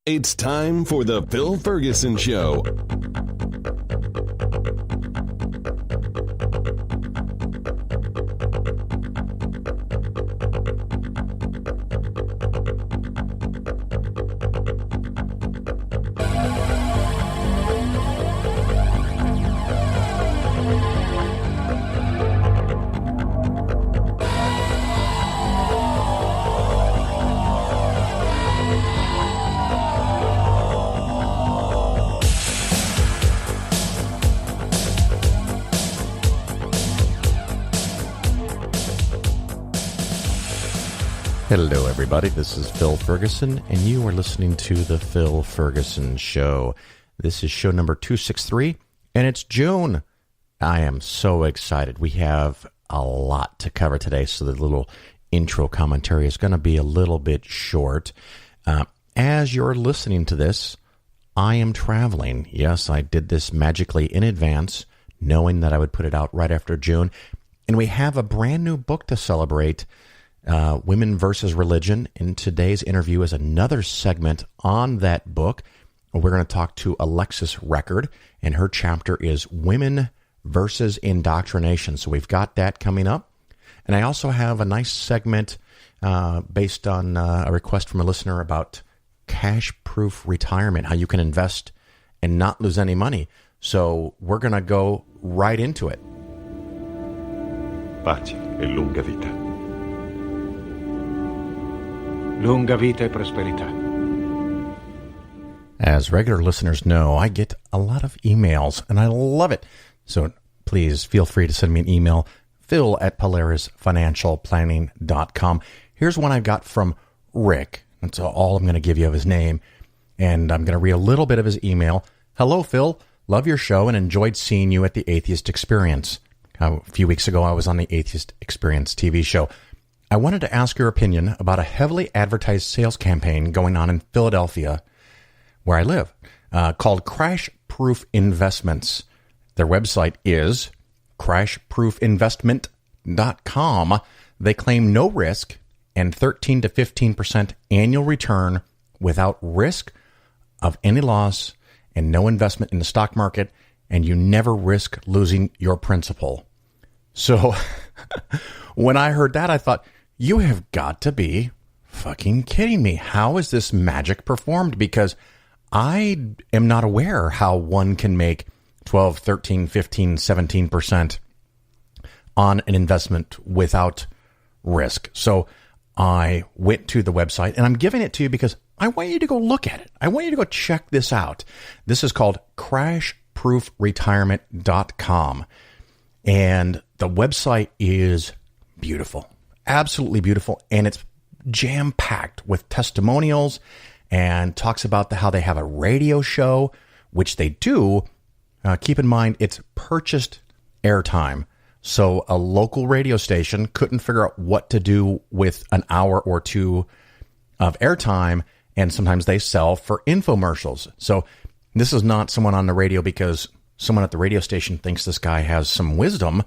It's time for the Phil Ferguson Show. Hello, everybody. This is Phil Ferguson, and you are listening to The Phil Ferguson Show. This is show number 263, and it's June. I am so excited. We have a lot to cover today, so the little intro commentary is going to be a little bit short. As you're listening to this, I am traveling. Yes, I did this magically in advance, knowing that I would put it out right after June. And we have a brand new book to celebrate, Women versus Religion. And today's interview is another segment on that book. We're going to talk to Alexis Record, and her chapter is Women versus Indoctrination. So we've got that coming up. And I also have a nice segment based on a request from a listener about cash-proof retirement, how you can invest and not lose any money. So we're going to go right into it. Pace e lunga vita. Lunga vita e prosperità. As regular listeners know, I get a lot of emails, and I love it. So please feel free to send me an email, phil@polarisfinancialplanning.com. Here's one I've got from Rick. That's all I'm going to give you of his name. And I'm going to read a little bit of his email. Hello, Phil. Love your show and enjoyed seeing you at the Atheist Experience. A few weeks ago, I was on the Atheist Experience TV show. I wanted to ask your opinion about a heavily advertised sales campaign going on in Philadelphia, where I live, called Crash Proof Investments. Their website is crashproofinvestment.com. They claim no risk and 13 to 15% annual return without risk of any loss and no investment in the stock market, and you never risk losing your principal. So when I heard that, I thought, you have got to be fucking kidding me. How is this magic performed? Because I am not aware how one can make 12, 13, 15, 17% on an investment without risk. So I went to the website, and I'm giving it to you because I want you to go look at it. I want you to go check this out. This is called crashproofretirement.com. And the website is beautiful, absolutely beautiful. And it's jam-packed with testimonials and talks about how they have a radio show, which they do. Keep in mind, it's purchased airtime. So a local radio station couldn't figure out what to do with an hour or two of airtime, and sometimes they sell for infomercials. So this is not someone on the radio because someone at the radio station thinks this guy has some wisdom.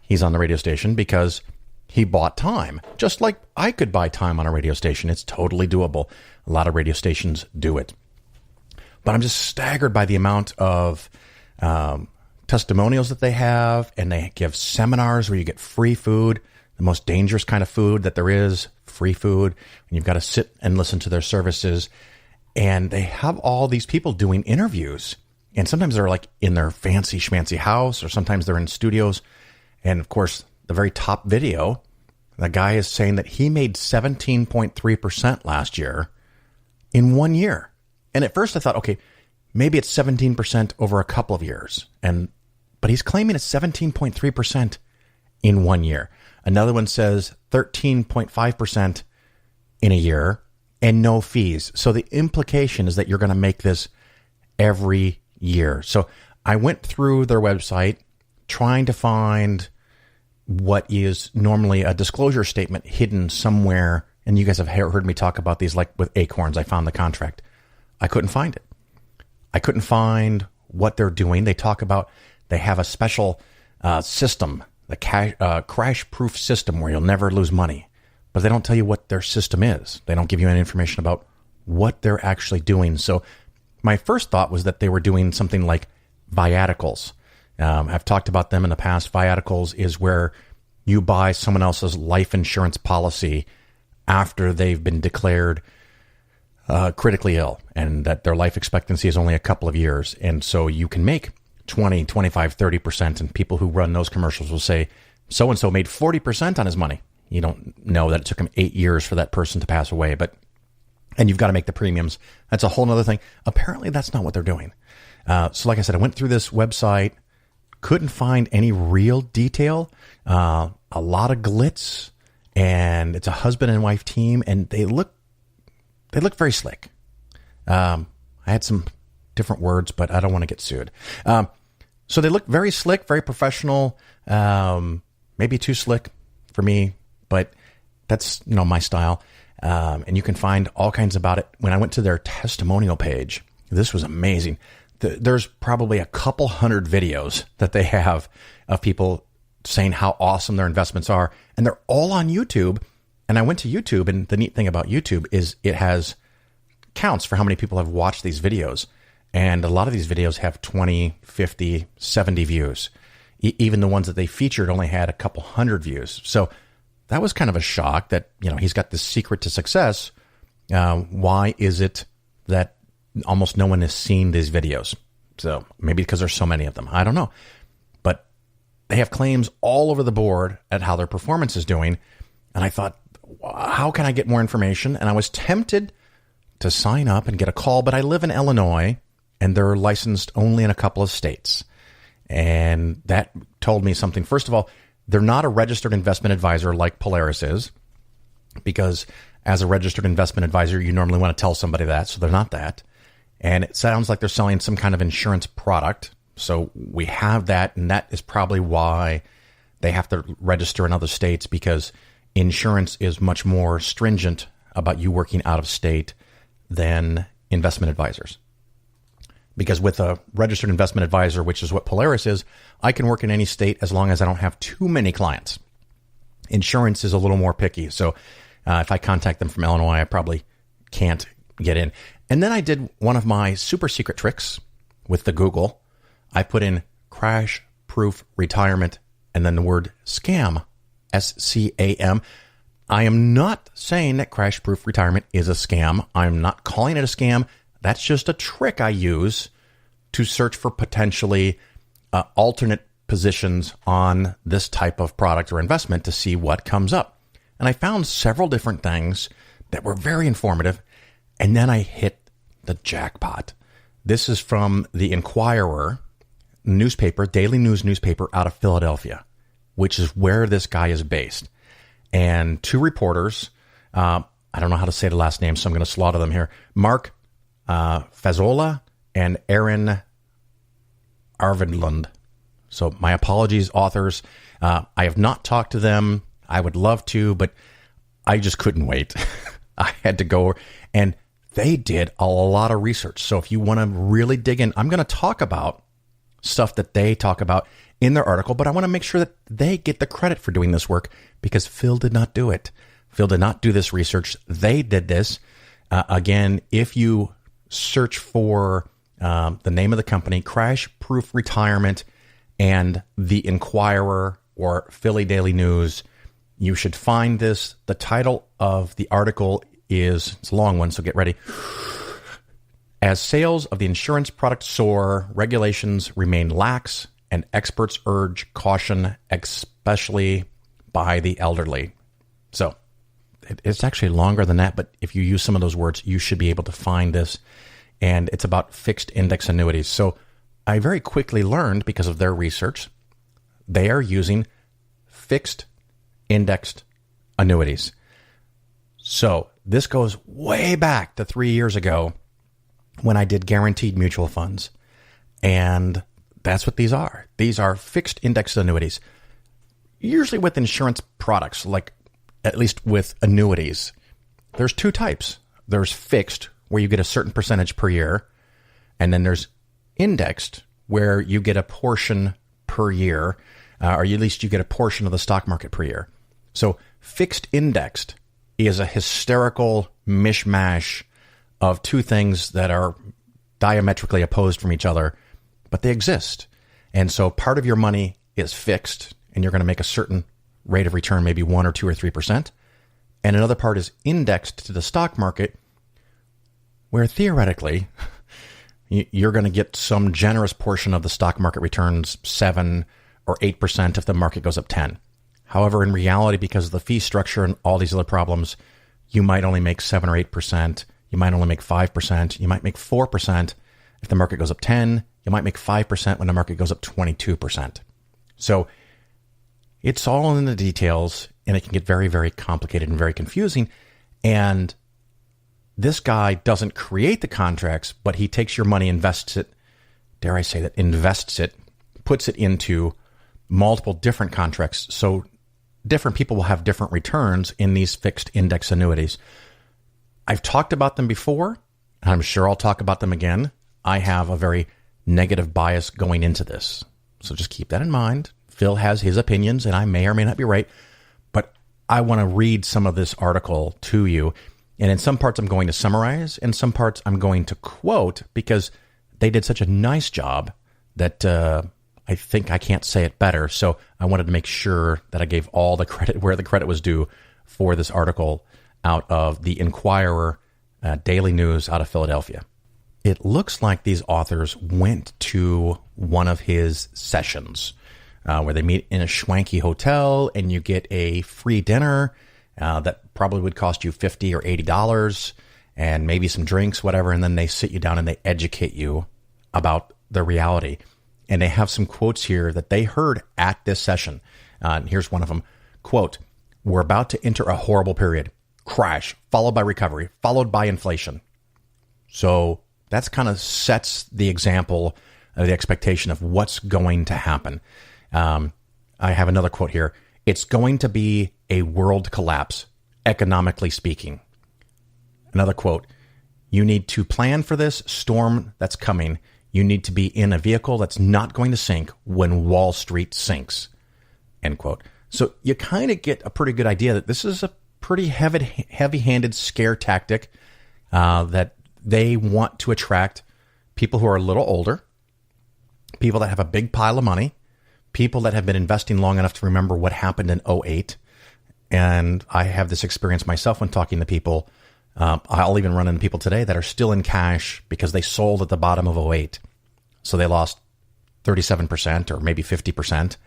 He's on the radio station because he bought time, just like I could buy time on a radio station. It's totally doable. A lot of radio stations do it. But I'm just staggered by the amount of testimonials that they have, and they give seminars where you get free food, the most dangerous kind of food that there is, free food, and you've got to sit and listen to their services. And they have all these people doing interviews, and sometimes they're like in their fancy schmancy house, or sometimes they're in studios. And of course, the very top video, the guy is saying that he made 17.3% last year in 1 year. And at first I thought, okay, maybe it's 17% over a couple of years. But he's claiming it's 17.3% in 1 year. Another one says 13.5% in a year and no fees. So the implication is that you're going to make this every year. So I went through their website trying to find what is normally a disclosure statement hidden somewhere. And you guys have heard me talk about these, like with Acorns. I found the contract. I couldn't find it. I couldn't find what they're doing. They talk about they have a special system, the crash-proof system where you'll never lose money. But they don't tell you what their system is. They don't give you any information about what they're actually doing. So my first thought was that they were doing something like viaticals. I've talked about them in the past. Viaticals is where you buy someone else's life insurance policy after they've been declared critically ill and that their life expectancy is only a couple of years. And so you can make 20, 25, 30%. And people who run those commercials will say, so-and-so made 40% on his money. You don't know that it took him 8 years for that person to pass away, and you've got to make the premiums. That's a whole other thing. Apparently, that's not what they're doing. So like I said, I went through this website, couldn't find any real detail, a lot of glitz, and it's a husband and wife team, and they look very slick. I had some different words, but I don't want to get sued. So they look very slick, very professional, maybe too slick for me, but that's, my style. And you can find all kinds about it. When I went to their testimonial page, this was amazing. There's probably a couple hundred videos that they have of people saying how awesome their investments are. And they're all on YouTube. And I went to YouTube, and the neat thing about YouTube is it has counts for how many people have watched these videos. And a lot of these videos have 20, 50, 70 views. Even the ones that they featured only had a couple hundred views. So that was kind of a shock that, he's got this secret to success. Why is it that almost no one has seen these videos? So maybe because there's so many of them. I don't know. But they have claims all over the board at how their performance is doing. And I thought, how can I get more information? And I was tempted to sign up and get a call, but I live in Illinois and they're licensed only in a couple of states. And that told me something. First of all, they're not a registered investment advisor like Polaris is, because as a registered investment advisor, you normally want to tell somebody that. So they're not that. And it sounds like they're selling some kind of insurance product. So we have that. And that is probably why they have to register in other states, because insurance is much more stringent about you working out of state than investment advisors. Because with a registered investment advisor, which is what Polaris is, I can work in any state as long as I don't have too many clients. Insurance is a little more picky. So if I contact them from Illinois, I probably can't get in. And then I did one of my super secret tricks with the Google. I put in crash-proof retirement and then the word scam, S-C-A-M. I am not saying that crash-proof retirement is a scam. I'm not calling it a scam. That's just a trick I use to search for potentially alternate positions on this type of product or investment to see what comes up. And I found several different things that were very informative. And then I hit the jackpot. This is from the Inquirer newspaper, daily news newspaper out of Philadelphia, which is where this guy is based. And two reporters, I don't know how to say the last name, so I'm going to slaughter them here. Mark Fazola and Aaron Arvidlund. So my apologies, authors. I have not talked to them. I would love to, but I just couldn't wait. I had to go, and they did a lot of research. So if you want to really dig in, I'm going to talk about stuff that they talk about in their article, but I want to make sure that they get the credit for doing this work, because Phil did not do it. Phil did not do this research. They did this. Again, if you search for the name of the company, Crash Proof Retirement, and the Inquirer or Philly Daily News, you should find this. The title of the article it's a long one, so get ready. As sales of the insurance product soar, regulations remain lax, and experts urge caution, especially by the elderly. So it's actually longer than that, but if you use some of those words, you should be able to find this. And it's about fixed index annuities. So I very quickly learned, because of their research, they are using fixed indexed annuities. So this goes way back to 3 years ago when I did guaranteed mutual funds. And that's what these are. These are fixed indexed annuities. Usually with insurance products, like at least with annuities, there's two types. There's fixed, where you get a certain percentage per year. And then there's indexed, where you get a portion per year, or at least you get a portion of the stock market per year. So fixed indexed is a hysterical mishmash of two things that are diametrically opposed from each other, but they exist. And so part of your money is fixed, and you're going to make a certain rate of return, maybe 1 or 2 or 3%. And another part is indexed to the stock market, where theoretically you're going to get some generous portion of the stock market returns, 7 or 8% if the market goes up 10. However, in reality, because of the fee structure and all these other problems, you might only make 7 or 8%. You might only make 5%. You might make 4% if the market goes up 10. You might make 5% when the market goes up 22%. So it's all in the details, and it can get very, very complicated and very confusing. And this guy doesn't create the contracts, but he takes your money, invests it, dare I say that, invests it, puts it into multiple different contracts. So different people will have different returns in these fixed index annuities. I've talked about them before, and I'm sure I'll talk about them again. I have a very negative bias going into this. So just keep that in mind. Phil has his opinions, and I may or may not be right, but I want to read some of this article to you. And in some parts, I'm going to summarize. In some parts, I'm going to quote, because they did such a nice job that I think I can't say it better. So I wanted to make sure that I gave all the credit where the credit was due for this article out of the Inquirer Daily News out of Philadelphia. It looks like these authors went to one of his sessions where they meet in a schwanky hotel, and you get a free dinner that probably would cost you $50 or $80 and maybe some drinks, whatever. And then they sit you down and they educate you about the reality. And they have some quotes here that they heard at this session. And here's one of them. Quote, "We're about to enter a horrible period. Crash, followed by recovery, followed by inflation." So that's kind of sets the example, the expectation of what's going to happen. I have another quote here. "It's going to be a world collapse, economically speaking." Another quote. "You need to plan for this storm that's coming. You need to be in a vehicle that's not going to sink when Wall Street sinks." End quote. So you kind of get a pretty good idea that this is a pretty heavy-handed scare tactic that they want to attract people who are a little older, people that have a big pile of money, people that have been investing long enough to remember what happened in '08. And I have this experience myself when talking to people. I'll even run into people today that are still in cash because they sold at the bottom of '08. So they lost 37% or maybe 50%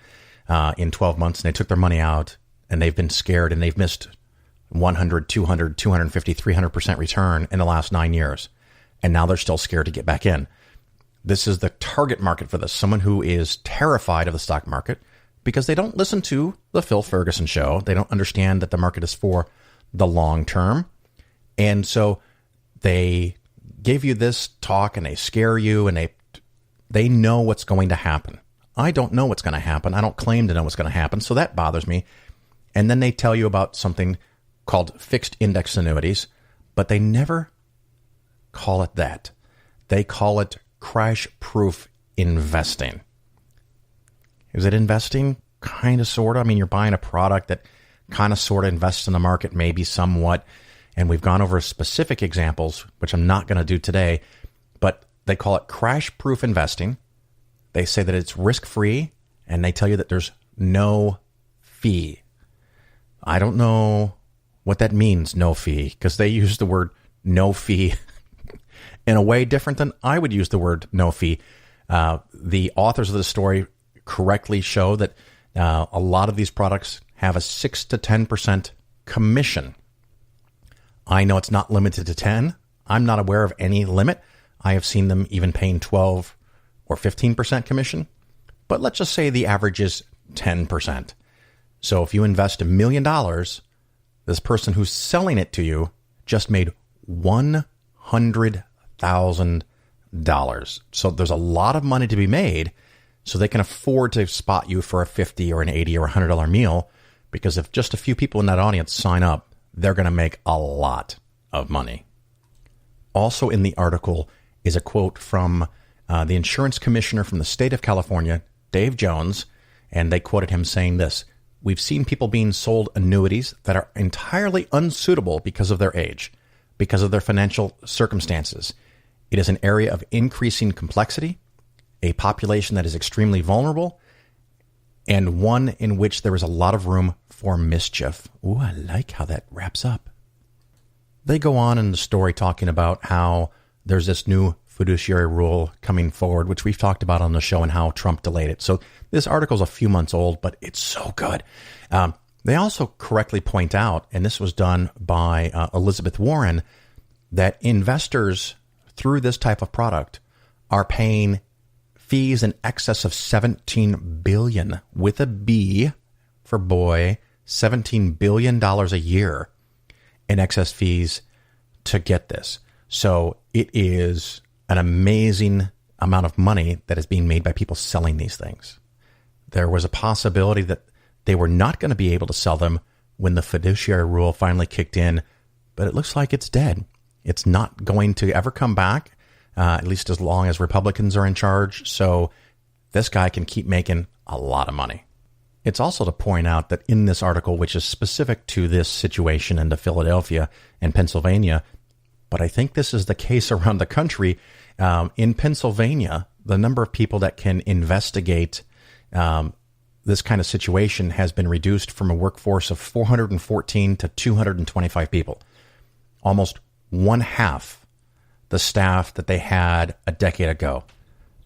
in 12 months. And they took their money out, and they've been scared, and they've missed 100, 200, 250, 300% return in the last 9 years. And now they're still scared to get back in. This is the target market for this. Someone who is terrified of the stock market because they don't listen to the Phil Ferguson show. They don't understand that the market is for the long term. And so they give you this talk, and they scare you, and they know what's going to happen. I don't know what's going to happen. I don't claim to know what's going to happen. So that bothers me. And then they tell you about something called fixed index annuities, but they never call it that. They call it crash-proof investing. Is it investing? Kind of, sort of. I mean, you're buying a product that kind of, sort of invests in the market, maybe somewhat. And we've gone over specific examples, which I'm not going to do today, but they call it crash-proof investing. They say that it's risk-free, and they tell you that there's no fee. I don't know what that means, no fee, because they use the word no fee in a way different than I would use the word no fee. The authors of the story correctly show that a lot of these products have a 6 to 10% commission. I know it's not limited to 10. I'm not aware of any limit. I have seen them even paying 12 or 15% commission. But let's just say the average is 10%. So if you invest $1 million, this person who's selling it to you just made $100,000. So there's a lot of money to be made, so they can afford to spot you for a $50 or an $80 or $100 meal, because if just a few people in that audience sign up, they're going to make a lot of money. Also in the article is a quote from the insurance commissioner from the state of California, Dave Jones, and they quoted him saying this: "We've seen people being sold annuities that are entirely unsuitable because of their age. because of their financial circumstances. It is an area of increasing complexity, a population that is extremely vulnerable, and one in which there is a lot of room for mischief. Ooh, I like how that wraps up. They go on in the story talking about how there's this new fiduciary rule coming forward, which we've talked about on the show, and how Trump delayed it. So this article is a few months old, but it's so good. They also correctly point out, and this was done by Elizabeth Warren, that investors through this type of product are paying fees in excess of $17 billion, with a B for boy, $17 billion a year in excess fees to get this. So it is an amazing amount of money that is being made by people selling these things. There was a possibility that they were not going to be able to sell them when the fiduciary rule finally kicked in, but it looks like it's dead. It's not going to ever come back, at least as long as Republicans are in charge. So this guy can keep making a lot of money. It's also to point out that in this article, which is specific to this situation in Philadelphia and Pennsylvania, but I think this is the case around the country. In Pennsylvania, the number of people that can investigate this kind of situation has been reduced from a workforce of 414 to 225 people. Almost one half the staff that they had a decade ago.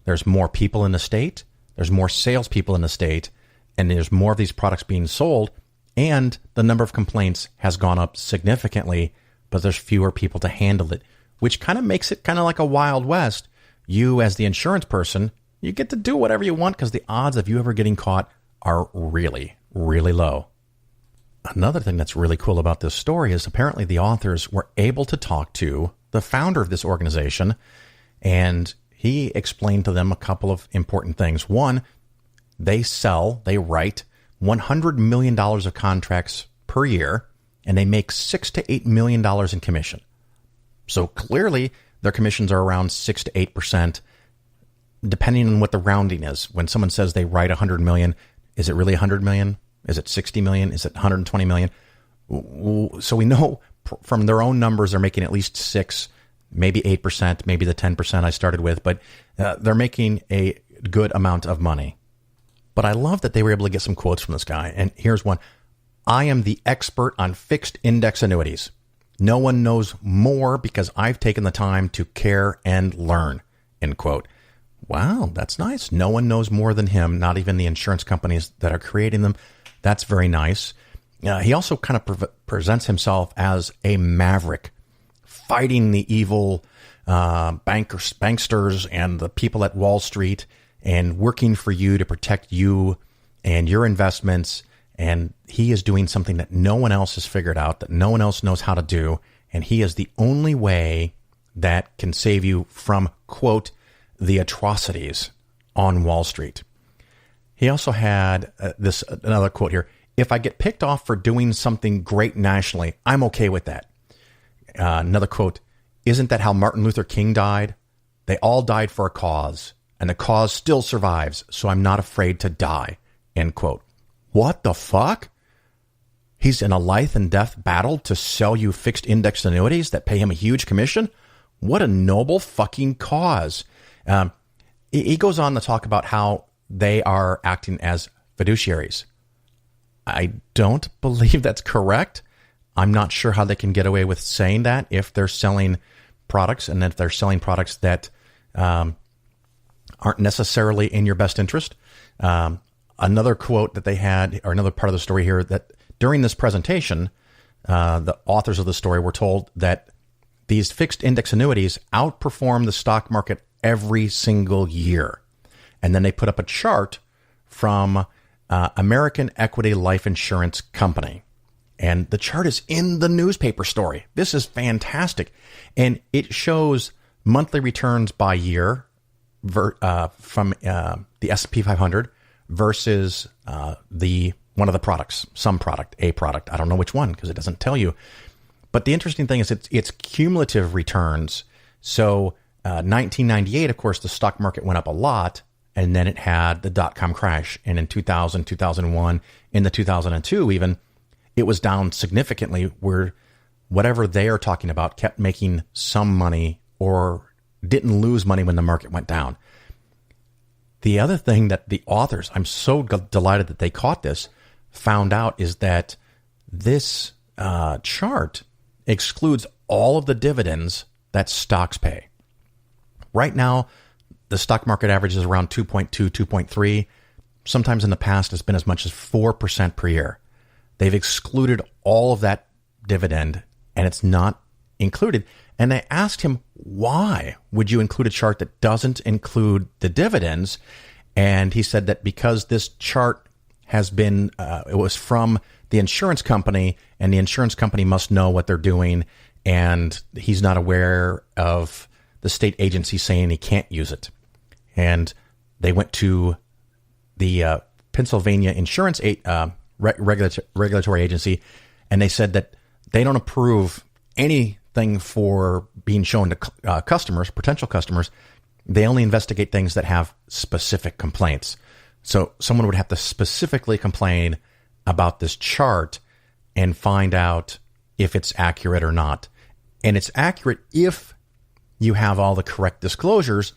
There's more people in the state. There's more salespeople in the state. And there's more of these products being sold. And the number of complaints has gone up significantly, but there's fewer people to handle it, which kind of makes it kind of like a Wild West. You, as the insurance person, you get to do whatever you want because the odds of you ever getting caught are really, really low. Another thing that's really cool about this story is apparently the authors were able to talk to the founder of this organization, and he explained to them a couple of important things. One, they write $100 million of contracts per year, and they make $6 to $8 million in commission. So clearly their commissions are around 6 to 8%, depending on what the rounding is. When someone says they write 100 million, is it really 100 million? Is it 60 million? Is it 120 million? So we know from their own numbers, they're making at least 6, maybe 8%, maybe the 10% I started with, but they're making a good amount of money. But I love that they were able to get some quotes from this guy. And here's one. I am the expert on fixed index annuities. No one knows more because I've taken the time to care and learn, end quote. Wow, that's nice. No one knows more than him, not even the insurance companies that are creating them. That's very nice. He also kind of presents himself as a maverick, fighting the evil banksters and the people at Wall Street, and working for you to protect you and your investments. And he is doing something that no one else has figured out, that no one else knows how to do. And he is the only way that can save you from, quote, the atrocities on Wall Street. He also had another quote here. If I get picked off for doing something great nationally, I'm okay with that. Another quote. Isn't that how Martin Luther King died? They all died for a cause, and the cause still survives, so I'm not afraid to die, end quote. What the fuck? He's in a life and death battle to sell you fixed index annuities that pay him a huge commission? What a noble fucking cause. He goes on to talk about how they are acting as fiduciaries. I don't believe that's correct. I'm not sure how they can get away with saying that if they're selling products, and if they're selling products that aren't necessarily in your best interest. Another quote that they had, or another part of the story here, that during this presentation, the authors of the story were told that these fixed index annuities outperform the stock market every single year. And then they put up a chart from American Equity Life Insurance Company. And the chart is in the newspaper story. This is fantastic. And it shows monthly returns by year from the S&P 500 versus one of the products, a product. I don't know which one because it doesn't tell you. But the interesting thing is it's cumulative returns. So 1998, of course, the stock market went up a lot, and then it had the dot-com crash. And in 2000, 2001, in the 2002 even, it was down significantly, where whatever they are talking about kept making some money or didn't lose money when the market went down. The other thing that the authors, I'm so delighted that they caught this, found out is that this chart excludes all of the dividends that stocks pay. Right now, the stock market average is around 2.2, 2.3. Sometimes in the past, it's been as much as 4% per year. They've excluded all of that dividend, and it's not included. And they asked him, why would you include a chart that doesn't include the dividends? And he said that because this chart has been, it was from the insurance company, and the insurance company must know what they're doing, and he's not aware of the state agency saying he can't use it. And they went to the Pennsylvania Insurance Regulatory Agency, and they said that they don't approve anything for being shown to customers, potential customers. They only investigate things that have specific complaints. So someone would have to specifically complain about this chart and find out if it's accurate or not. And it's accurate if you have all the correct disclosures.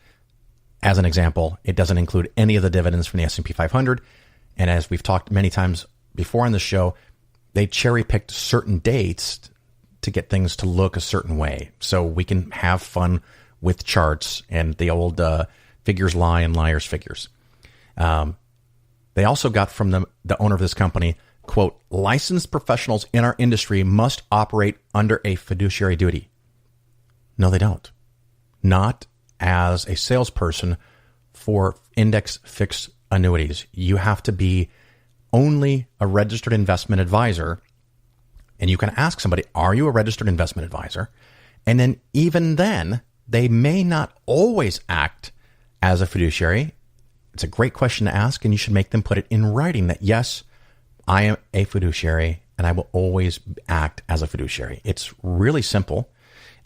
As an example, it doesn't include any of the dividends from the S&P 500. And as we've talked many times before on the show, they cherry-picked certain dates to get things to look a certain way. So we can have fun with charts and the old figures lie and liars figures. They also got from the owner of this company, quote, licensed professionals in our industry must operate under a fiduciary duty. No, they don't. Not as a salesperson for index fixed annuities. You have to be only a registered investment advisor. And you can ask somebody, are you a registered investment advisor? And then even then, they may not always act as a fiduciary. It's a great question to ask, and you should make them put it in writing that, yes, I am a fiduciary, and I will always act as a fiduciary. It's really simple.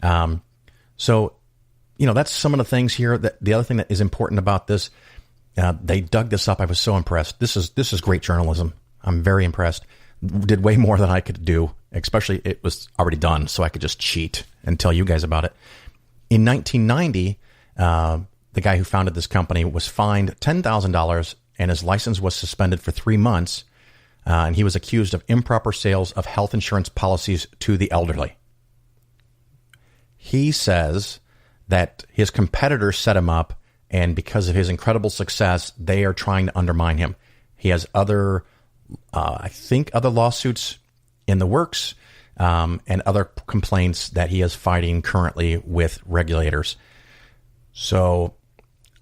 So, that's some of the things here. That the other thing that is important about this, they dug this up. I was so impressed. This is great journalism. I'm very impressed. Did way more than I could do, especially it was already done, so I could just cheat and tell you guys about it. In 1990, the guy who founded this company was fined $10,000, and his license was suspended for 3 months, and he was accused of improper sales of health insurance policies to the elderly. He says that his competitors set him up, and because of his incredible success, they are trying to undermine him. He has other lawsuits in the works, and other complaints that he is fighting currently with regulators. So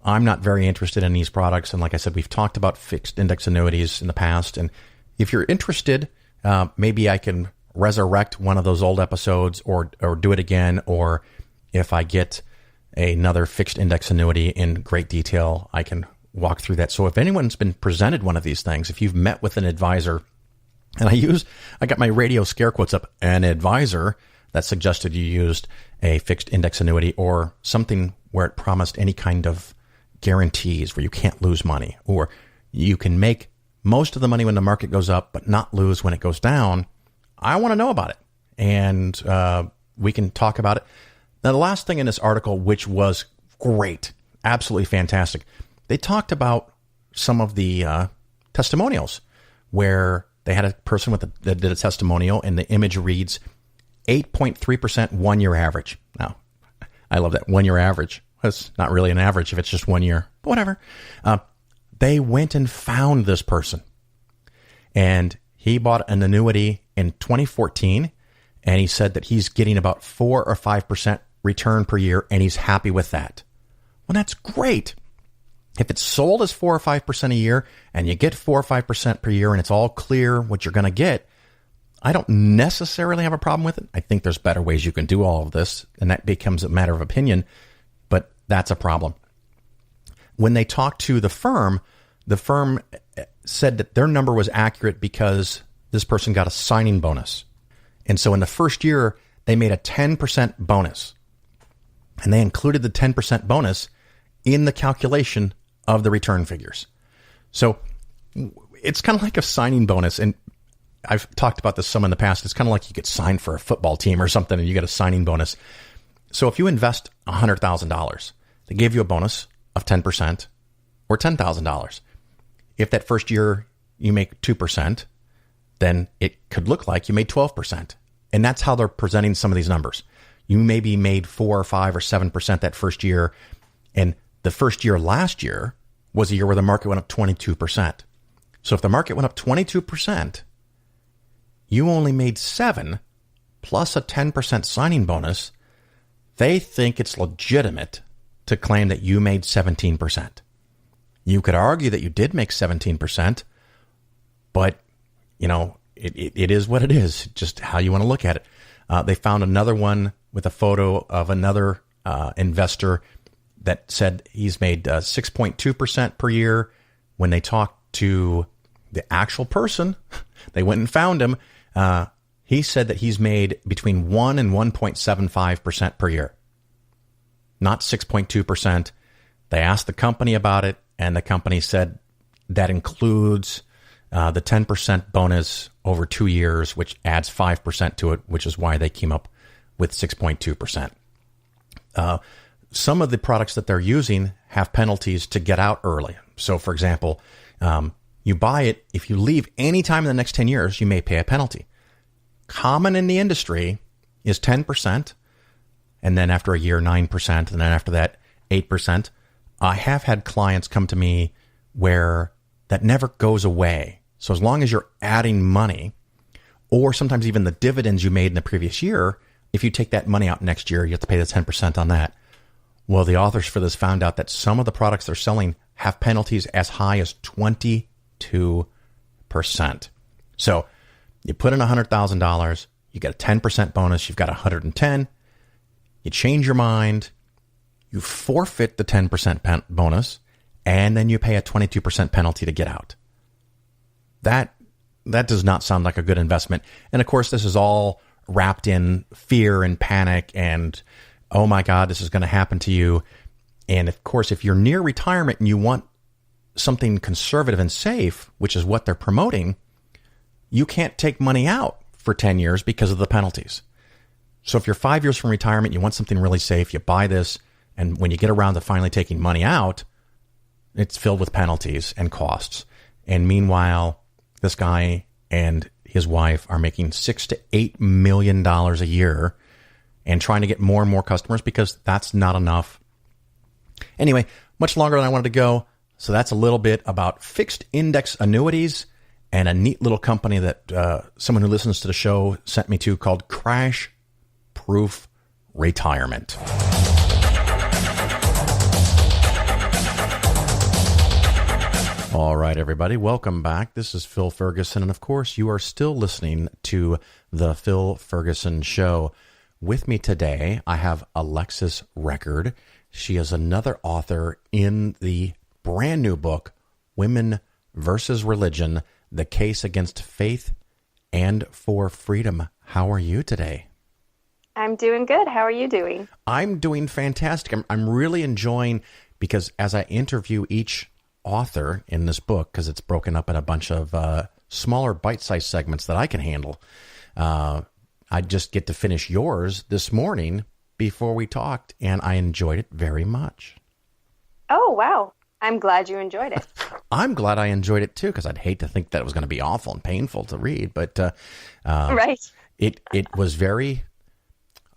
I'm not very interested in these products. And like I said, we've talked about fixed index annuities in the past. And if you're interested, maybe I can resurrect one of those old episodes or do it again. Or if I get another fixed index annuity in great detail, I can walk through that. So if anyone's been presented one of these things, if you've met with an advisor, and I got my radio scare quotes up, an advisor that suggested you used a fixed index annuity or something where it promised any kind of guarantees where you can't lose money, or you can make most of the money when the market goes up, but not lose when it goes down. I want to know about it. And we can talk about it. Now, the last thing in this article, which was great, absolutely fantastic, they talked about some of the testimonials where they had a person that did a testimonial, and the image reads 8.3% 1 year average. Now, I love that 1 year average. It's not really an average if it's just 1 year, but whatever. They went and found this person, and he bought an annuity in 2014, and he said that he's getting about 4 or 5% return per year, and he's happy with that. Well, that's great. If it's sold as 4 or 5% a year and you get 4 or 5% per year and it's all clear what you're going to get, I don't necessarily have a problem with it. I think there's better ways you can do all of this, and that becomes a matter of opinion, but that's a problem. When they talked to the firm said that their number was accurate because this person got a signing bonus. And so in the first year, they made a 10% bonus, and they included the 10% bonus in the calculation of the return figures. So it's kind of like a signing bonus. And I've talked about this some in the past. It's kind of like you get signed for a football team or something and you get a signing bonus. So if you invest $100,000, they give you a bonus of 10% or $10,000. If that first year you make 2%, then it could look like you made 12%. And that's how they're presenting some of these numbers. You maybe made 4 or 5 or 7% that first year. And the first year last year was a year where the market went up 22%. So if the market went up 22%, you only made 7 plus a 10% signing bonus. They think it's legitimate to claim that you made 17%. You could argue that you did make 17%, but it is what it is, just how you want to look at it. They found another one with a photo of another investor that said he's made 6.2% per year. When they talked to the actual person, they went and found him. He said that he's made between 1 and 1.75% per year, not 6.2%. They asked the company about it, and the company said that includes the 10% bonus over 2 years, which adds 5% to it, which is why they came up with 6.2%. Some of the products that they're using have penalties to get out early. So, for example, you buy it. If you leave any time in the next 10 years, you may pay a penalty. Common in the industry is 10%, and then after a year, 9%, and then after that, 8%. I have had clients come to me where that never goes away. So as long as you're adding money, or sometimes even the dividends you made in the previous year, if you take that money out next year, you have to pay the 10% on that. Well, the authors for this found out that some of the products they're selling have penalties as high as 22%. So you put in $100,000, you get a 10% bonus, you've got 110. You change your mind, you forfeit the 10% bonus, and then you pay a 22% penalty to get out. That does not sound like a good investment. And of course, this is all wrapped in fear and panic and, oh my God, this is going to happen to you. And of course, if you're near retirement and you want something conservative and safe, which is what they're promoting, you can't take money out for 10 years because of the penalties. So if you're 5 years from retirement, you want something really safe, you buy this, and when you get around to finally taking money out, it's filled with penalties and costs. And meanwhile, this guy and his wife are making $6 to $8 million a year and trying to get more and more customers because that's not enough. Anyway, much longer than I wanted to go. So that's a little bit about fixed index annuities and a neat little company that someone who listens to the show sent me to called Crash Proof Retirement. All right, everybody, welcome back. This is Phil Ferguson, and of course, you are still listening to The Phil Ferguson Show. With me today, I have Alexis Record. She is another author in the brand new book, Women versus Religion, The Case Against Faith and for Freedom. How are you today? I'm doing good. How are you doing? I'm doing fantastic. I'm really enjoying, because as I interview each author in this book, because it's broken up in a bunch of smaller bite-sized segments that I can handle, I just get to finish yours this morning before we talked, and I enjoyed it very much. Oh, wow. I'm glad you enjoyed it. I'm glad I enjoyed it, too, because I'd hate to think that it was going to be awful and painful to read, but right. It was very,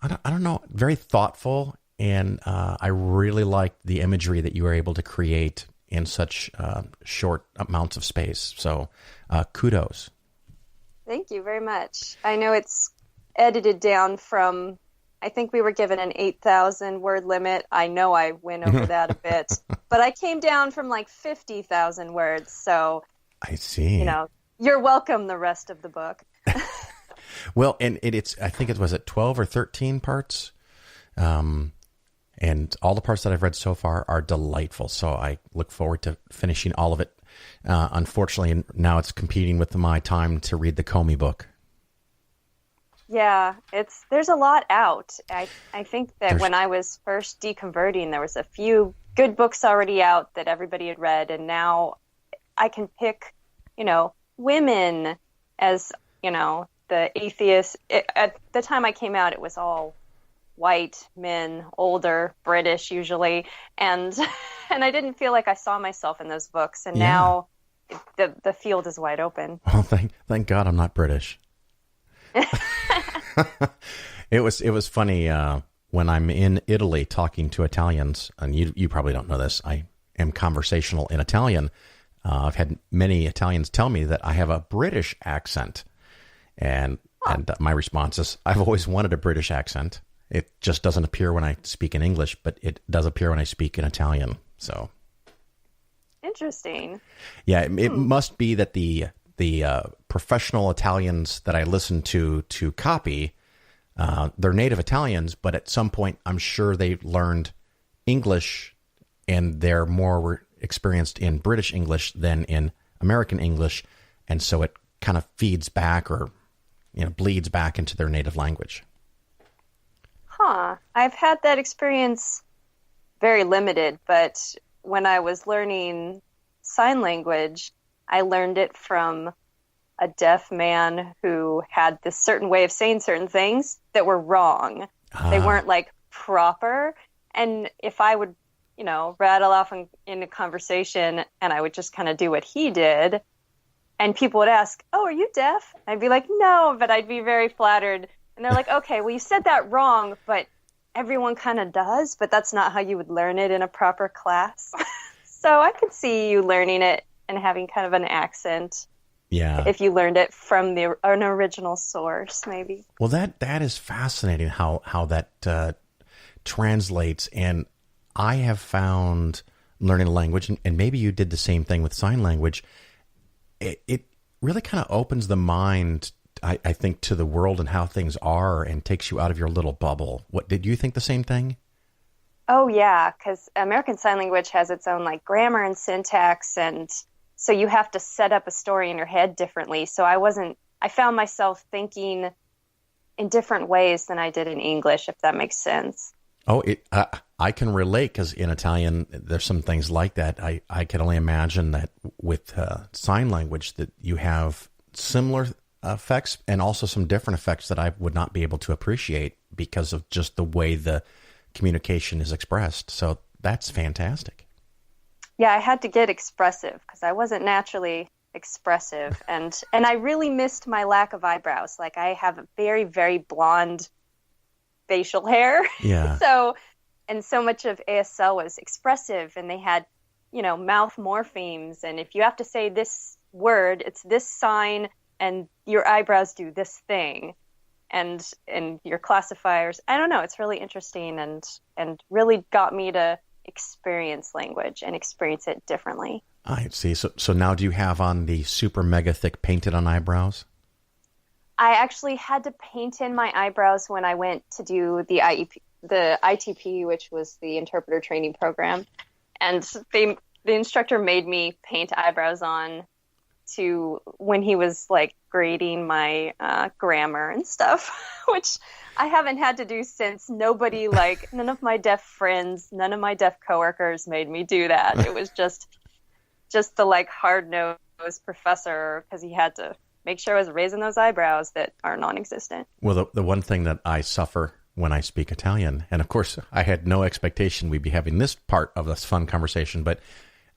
I don't know, very thoughtful, and I really liked the imagery that you were able to create in such short amounts of space. So kudos. Thank you very much. I know it's edited down from, I think we were given an 8,000 word limit. I know I went over that a bit, but I came down from like 50,000 words. So I see. You're welcome the rest of the book. Well, and it's, I think it was at 12 or 13 parts. And all the parts that I've read so far are delightful. So I look forward to finishing all of it. Unfortunately, now it's competing with my time to read the Comey book. Yeah, there's a lot out. I think that when I was first deconverting, there was a few good books already out that everybody had read. And now I can pick, women as, the atheists. At the time I came out, it was all white men, older, British usually, and and I didn't feel like I saw myself in those books. And now the field is wide open. Oh, thank God I'm not British. It was funny when I'm in Italy talking to Italians, and you probably don't know this. I am conversational in Italian. I've had many Italians tell me that I have a British accent, and my response is, I've always wanted a British accent. It just doesn't appear when I speak in English, but it does appear when I speak in Italian. So interesting. Yeah, it must be that the professional Italians that I listen to copy, they're native Italians, but at some point I'm sure they learned English and they're more experienced in British English than in American English. And so it kind of feeds back or bleeds back into their native language. Huh. I've had that experience, very limited, but when I was learning sign language, I learned it from a deaf man who had this certain way of saying certain things that were wrong. They weren't like proper. And if I would, rattle off in a conversation and I would just kind of do what he did, and people would ask, "Oh, are you deaf?" I'd be like, "No," but I'd be very flattered. And they're like, "Okay, well, you said that wrong, but everyone kind of does, but that's not how you would learn it in a proper class." So I could see you learning it and having kind of an accent. Yeah. If you learned it from an original source, maybe. Well, that is fascinating how that translates. And I have found learning a language, and maybe you did the same thing with sign language, it really kind of opens the mind, I think, to the world and how things are, and takes you out of your little bubble. What did you think the same thing? Oh, yeah, because American Sign Language has its own grammar and syntax, and so you have to set up a story in your head differently. So I found myself thinking in different ways than I did in English, if that makes sense. Oh, I can relate, because in Italian, there's some things like that. I can only imagine that with sign language that you have similar effects and also some different effects that I would not be able to appreciate because of just the way the communication is expressed. So that's fantastic. Yeah, I had to get expressive because I wasn't naturally expressive, and I really missed my lack of eyebrows. I have a very, very blonde facial hair. Yeah. So much of ASL was expressive, and they had, mouth morphemes, and if you have to say this word, it's this sign, and your eyebrows do this thing, and your classifiers. I don't know. It's really interesting, and really got me to experience language and experience it differently. I see. So now do you have on the super mega thick painted on eyebrows? I actually had to paint in my eyebrows when I went to do the ITP, which was the interpreter training program. And the instructor made me paint eyebrows on when he was grading my grammar and stuff, which I haven't had to do since. Nobody, none of my deaf friends, none of my deaf coworkers made me do that. It was just the hard-nosed professor, because he had to make sure I was raising those eyebrows that are non-existent. Well, the one thing that I suffer when I speak Italian, and of course I had no expectation we'd be having this part of this fun conversation, but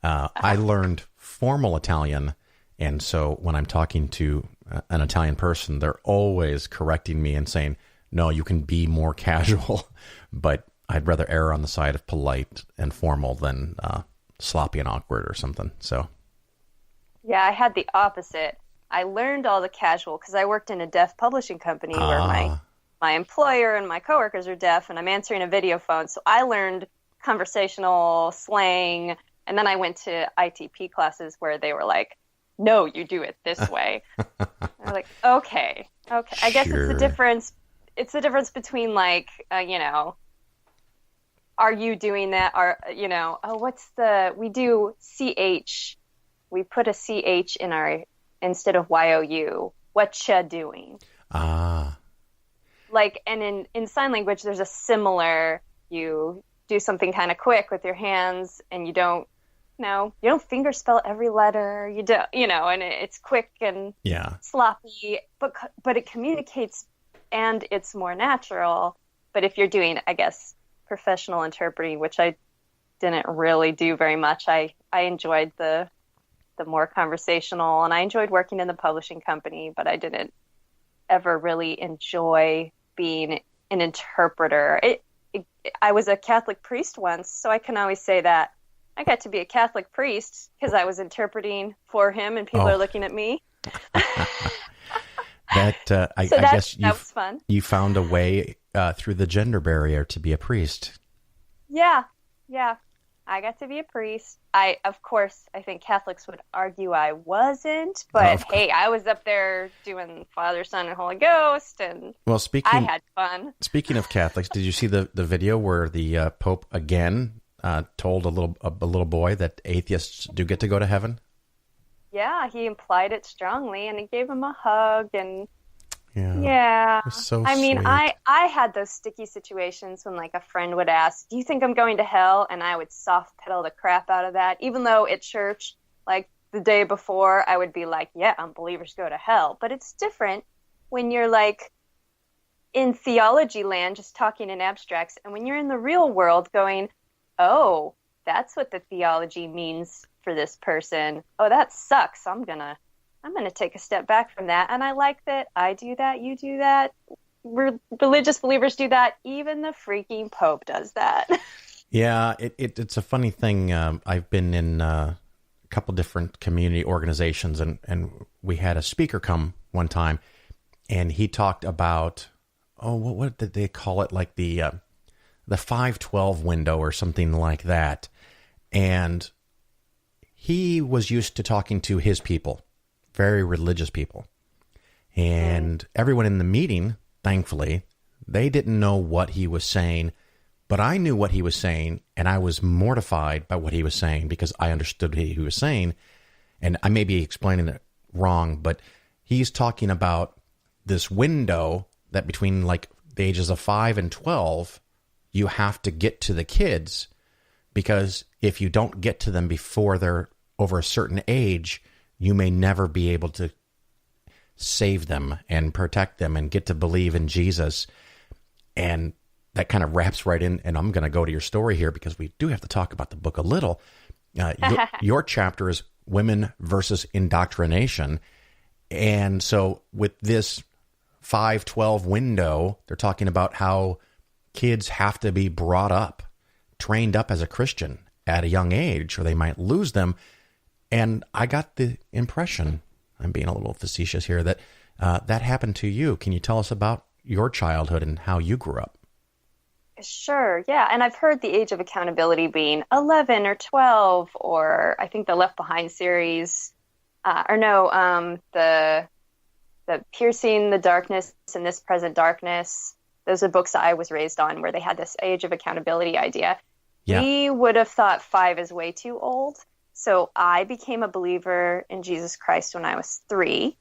I learned formal Italian, and so when I'm talking to an Italian person, they're always correcting me and saying, "No, you can be more casual," but I'd rather err on the side of polite and formal than sloppy and awkward or something. So, yeah, I had the opposite. I learned all the casual because I worked in a deaf publishing company where my employer and my coworkers are deaf, and I'm answering a video phone. So I learned conversational slang, and then I went to ITP classes where they were like, "No, you do it this way." I'm like, okay. I guess it's the difference. It's the difference between are you doing that? We do CH. We put a CH in our instead of YOU. What you doing? And in sign language, there's a similar, you do something kind of quick with your hands, and you don't no, you don't finger spell every letter. You don't, and it's quick and Yeah. sloppy, but it communicates and it's more natural. But if you're doing, I guess, professional interpreting, which I didn't really do very much, I enjoyed the more conversational, and I enjoyed working in the publishing company, but I didn't ever really enjoy being an interpreter. I was a Catholic priest once, so I can always say that I got to be a Catholic priest because I was interpreting for him and people are looking at me. I guess that was fun. You found a way through the gender barrier to be a priest. Yeah. I got to be a priest. I think Catholics would argue I wasn't, but hey, I was up there doing Father, Son, and Holy Ghost, and I had fun. Speaking of Catholics, did you see the video where the Pope again told a little boy that atheists do get to go to heaven? Yeah, he implied it strongly, and he gave him a hug, and yeah. It was so sweet. I had those sticky situations when like a friend would ask, "Do you think I'm going to hell?" And I would soft pedal the crap out of that, even though at church, like the day before, I would be like, "Yeah, unbelievers go to hell." But it's different when you're like in theology land, just talking in abstracts, and when you're in the real world, going, "Oh, that's what the theology means for this person. Oh, that sucks. I'm gonna take a step back from that." And I like that I do that, you do that. Religious believers do that. Even the freaking Pope does that. Yeah, it's a funny thing. I've been in a couple different community organizations, and we had a speaker come one time, and he talked about, what did they call it? Like the 512 window or something like that. And he was used to talking to his people, very religious people. And everyone in the meeting, thankfully, they didn't know what he was saying, but I knew what he was saying, and I was mortified by what he was saying because I understood what he was saying. And I may be explaining it wrong, but he's talking about this window that between like the ages of 5 and 12, you have to get to the kids, because if you don't get to them before they're over a certain age, you may never be able to save them and protect them and get to believe in Jesus. And that kind of wraps right in, and I'm going to go to your story here because we do have to talk about the book a little. Your chapter is Women versus Indoctrination. And so with this 512 window, they're talking about how kids have to be brought up, trained up as a Christian at a young age, or they might lose them. And I got the impression, I'm being a little facetious here, that that happened to you. Can you tell us about your childhood and how you grew up? Sure, yeah. And I've heard the age of accountability being 11 or 12, or I think the Left Behind series, the Piercing the Darkness in This Present Darkness. Those are books that I was raised on where they had this age of accountability idea. Yeah. We would have thought 5 is way too old. So I became a believer in Jesus Christ when I was 3.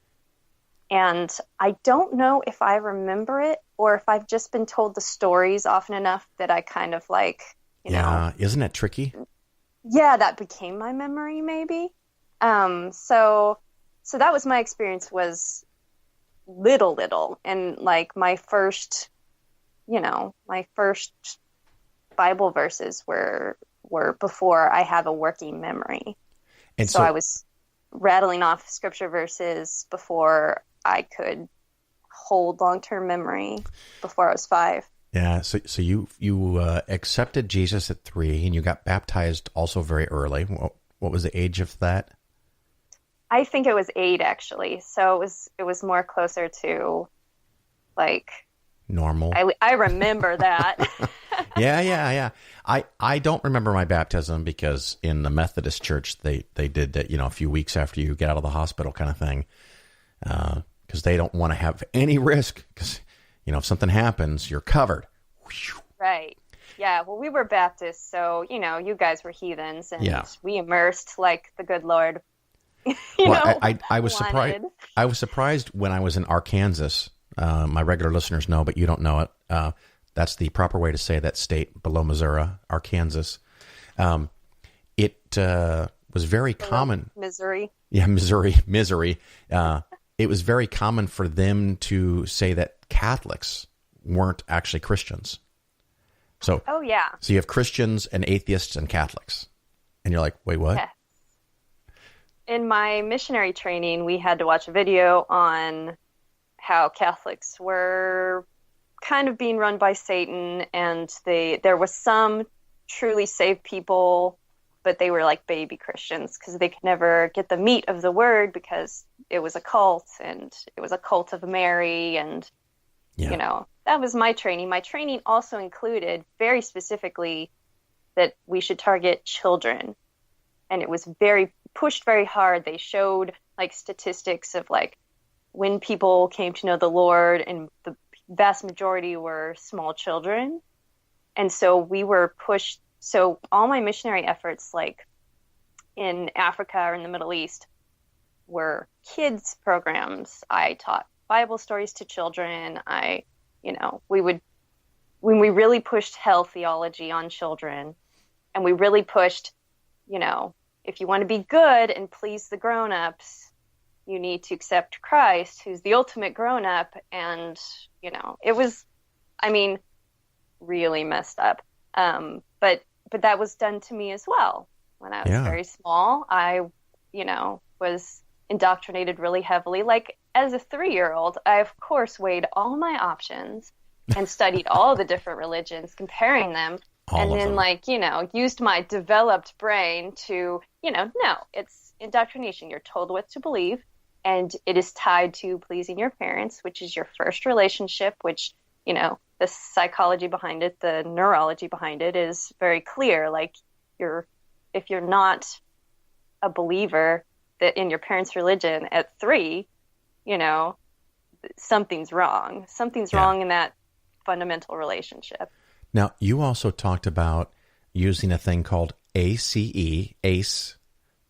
And I don't know if I remember it or if I've just been told the stories often enough that I kind of like, you know. Isn't it tricky? Yeah, that became my memory maybe. So that was my experience, was little. And like my first Bible verses were before I have a working memory. And so I was rattling off scripture verses before I could hold long-term memory before I was 5. Yeah. So you accepted Jesus at 3 and you got baptized also very early. What was the age of that? I think it was 8 actually. So it was more closer to like normal. I remember that. Yeah. I don't remember my baptism because in the Methodist church, they did that, a few weeks after you get out of the hospital kind of thing. Because they don't want to have any risk because, if something happens, you're covered. Right. Yeah. Well, we were Baptists, so, you guys were heathens and we immersed like the good Lord. I was surprised. I was surprised when I was in Arkansas. My regular listeners know, but you don't know it. That's the proper way to say that state below Missouri, Arkansas. it was very common. Missouri. Yeah, Missouri. It was very common for them to say that Catholics weren't actually Christians. So, oh yeah. So you have Christians and atheists and Catholics, and you're like, wait, what? Yeah. In my missionary training, we had to watch a video on how Catholics were kind of being run by Satan, and there was some truly saved people, but they were like baby Christians because they could never get the meat of the word because it was a cult, and it was a cult of Mary, and that was my training. My training also included very specifically that we should target children, and it was pushed very hard. They showed like statistics of like when people came to know the Lord, and the vast majority were small children. And so we were pushed. So all my missionary efforts, like in Africa or in the Middle East, were kids programs. I taught Bible stories to children. When we really pushed health theology on children, and we really pushed, if you want to be good and please the grown-ups, you need to accept Christ, who's the ultimate grown-up. And, it was, really messed up. But that was done to me as well. When I was very small, I, was indoctrinated really heavily. Like as a 3-year-old, I of course weighed all my options and studied all the different religions, comparing them. And then used my developed brain to, no, it's indoctrination. You're told what to believe, and it is tied to pleasing your parents, which is your first relationship, which, the psychology behind it, the neurology behind it is very clear. Like if you're not a believer that in your parents' religion at 3, something's wrong. Something's wrong in that fundamental relationship. Now, you also talked about using a thing called ACE,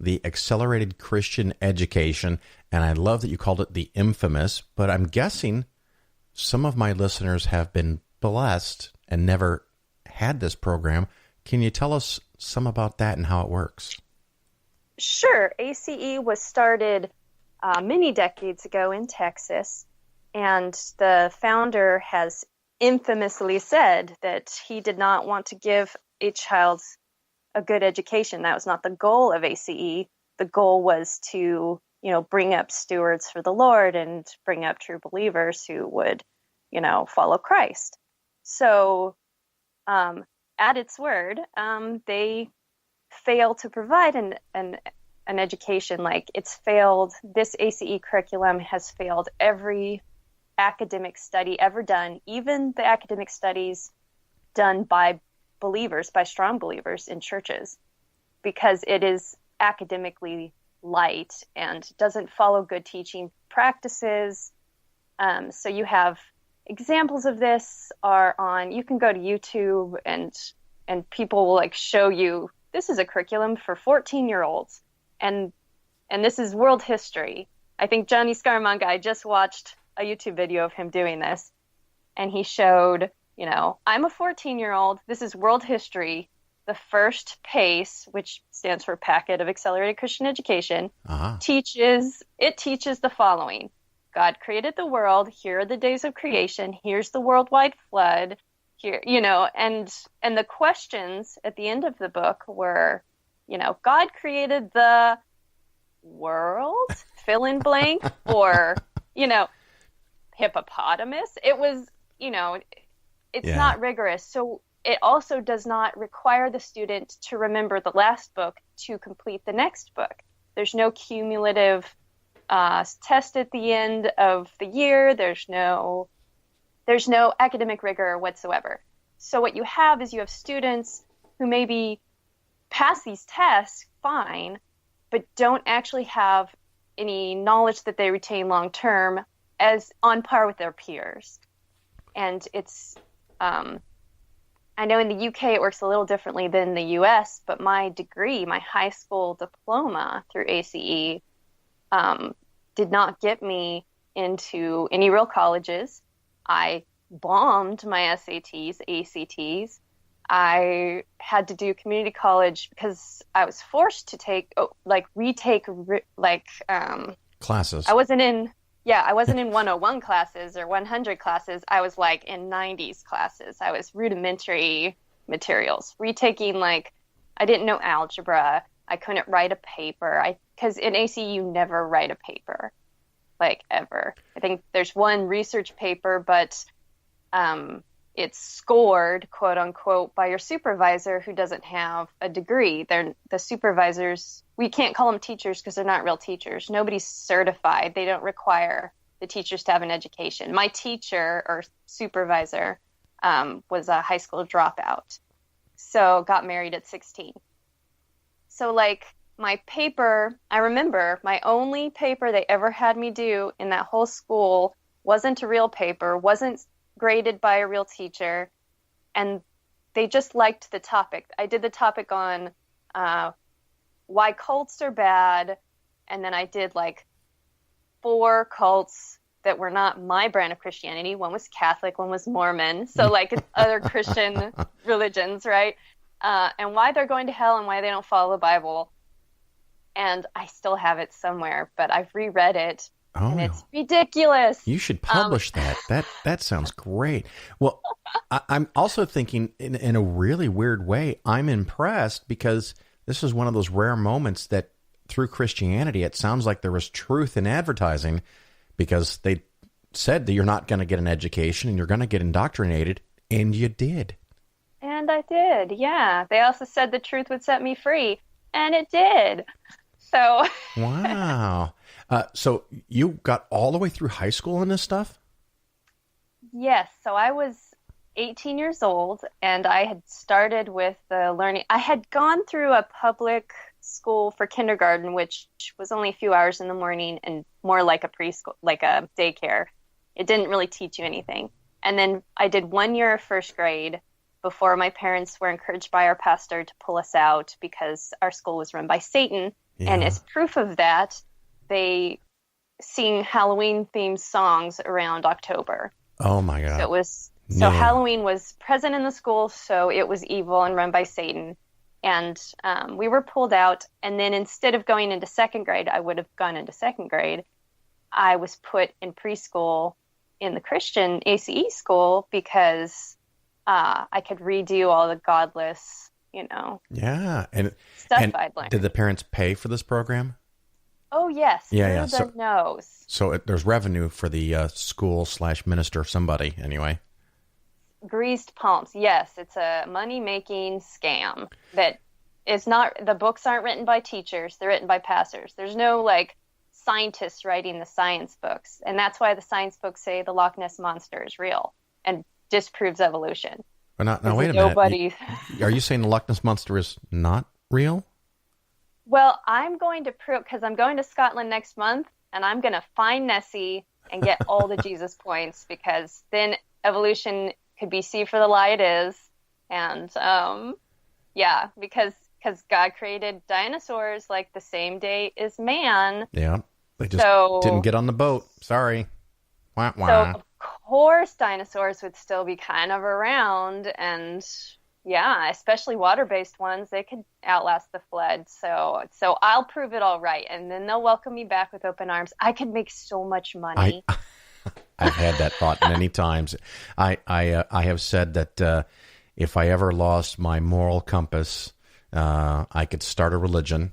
the Accelerated Christian Education, and I love that you called it the infamous, but I'm guessing some of my listeners have been blessed and never had this program. Can you tell us some about that and how it works? Sure. ACE was started many decades ago in Texas, and the founder has infamously said that he did not want to give a child a good education. That was not the goal of ACE. The goal was to, bring up stewards for the Lord and bring up true believers who would, follow Christ. So, at its word, they fail to provide an education. Like it's failed. This ACE curriculum has failed every academic study ever done, even the academic studies done by believers, by strong believers in churches, because it is academically light and doesn't follow good teaching practices. So you have examples of this you can go to YouTube and people will like show you, this is a curriculum for 14-year-olds and this is world history. I think Johnny Scaramanga, I just watched a YouTube video of him doing this, and he showed, I'm a 14-year-old. This is world history. The first PACE, which stands for Packet of Accelerated Christian Education, teaches the following. God created the world. Here are the days of creation. Here's the worldwide flood. Here, and the questions at the end of the book were, God created the world, fill in blank, or, hippopotamus. It was, it's not rigorous. So it also does not require the student to remember the last book to complete the next book. There's no cumulative test at the end of the year. There's no academic rigor whatsoever. So what you have is you have students who maybe pass these tests fine, but don't actually have any knowledge that they retain long term as on par with their peers. And it's, I know in the UK it works a little differently than the US, but my degree, my high school diploma through ACE, did not get me into any real colleges. I bombed my SATs, ACTs. I had to do community college because I was forced to retake Classes. I wasn't in 101 classes or 100 classes. I was like in 90s classes. I was rudimentary materials. Retaking, like, I didn't know algebra. I couldn't write a paper. Because in AC you never write a paper, like, ever. I think there's one research paper, but it's scored, quote unquote, by your supervisor who doesn't have a degree. They're the supervisors. We can't call them teachers because they're not real teachers. Nobody's certified. They don't require the teachers to have an education. My teacher or supervisor was a high school dropout, so got married at 16. So, like, my paper, I remember my only paper they ever had me do in that whole school wasn't a real paper, wasn't graded by a real teacher, and they just liked the topic. I did the topic on why cults are bad, and then I did like 4 cults that were not my brand of Christianity. One was Catholic, one was Mormon, so like other Christian religions, right? And why they're going to hell and why they don't follow the Bible. And I still have it somewhere, but I've reread it. Oh, and it's ridiculous. You should publish that. That sounds great. Well, I'm also thinking in a really weird way, I'm impressed because this is one of those rare moments that through Christianity, it sounds like there was truth in advertising because they said that you're not going to get an education and you're going to get indoctrinated, and you did. And I did, yeah. They also said the truth would set me free, and it did. So wow. So you got all the way through high school in this stuff? Yes. So I was 18 years old, and I had started with the learning. I had gone through a public school for kindergarten, which was only a few hours in the morning and more like a preschool, like a daycare. It didn't really teach you anything. And then I did 1 year of first grade before my parents were encouraged by our pastor to pull us out because our school was run by Satan. Yeah. And as proof of that, they sing Halloween-themed songs around October. Oh, my God. So Halloween was present in the school, so it was evil and run by Satan. And we were pulled out. And then instead of going into second grade, I would have gone into second grade. I was put in preschool in the Christian ACE school because I could redo all the godless, yeah, and I'd learned. Did the parents pay for this program? Oh, yes. Yeah. The nose. So there's revenue for the school/minister, somebody, anyway. Greased palms. Yes, it's a money-making scam that is not. The books aren't written by teachers; they're written by pastors. There's no scientists writing the science books, and that's why the science books say the Loch Ness monster is real and disproves evolution. But now wait a minute. Are you saying the Loch Ness monster is not real? Well, I'm going to prove, because I'm going to Scotland next month, and I'm going to find Nessie and get all the Jesus points, because then evolution could be see for the lie it is. And because God created dinosaurs like the same day as man. Yeah, they just didn't get on the boat. Sorry. Wah, wah. So of course dinosaurs would still be kind of around, and yeah, especially water-based ones, they could outlast the flood. So I'll prove it all right, and then they'll welcome me back with open arms. I could make so much money. I've had that thought many times. I have said that if I ever lost my moral compass, I could start a religion.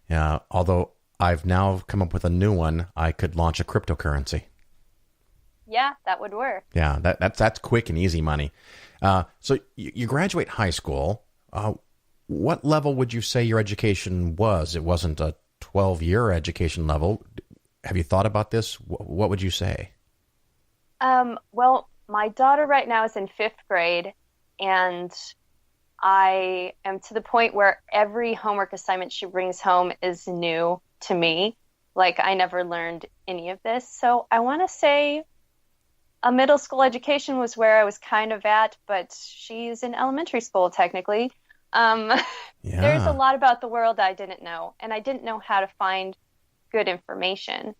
Although I've now come up with a new one, I could launch a cryptocurrency. Yeah, that would work. Yeah, that's quick and easy money. So you graduate high school. What level would you say your education was? It wasn't a 12-year education level. Have you thought about this? What would you say? Well, my daughter right now is in 5th grade, and I am to the point where every homework assignment she brings home is new to me. Like, I never learned any of this. So I want to say a middle school education was where I was kind of at, but she's in elementary school technically. There's a lot about the world I didn't know, and I didn't know how to find good information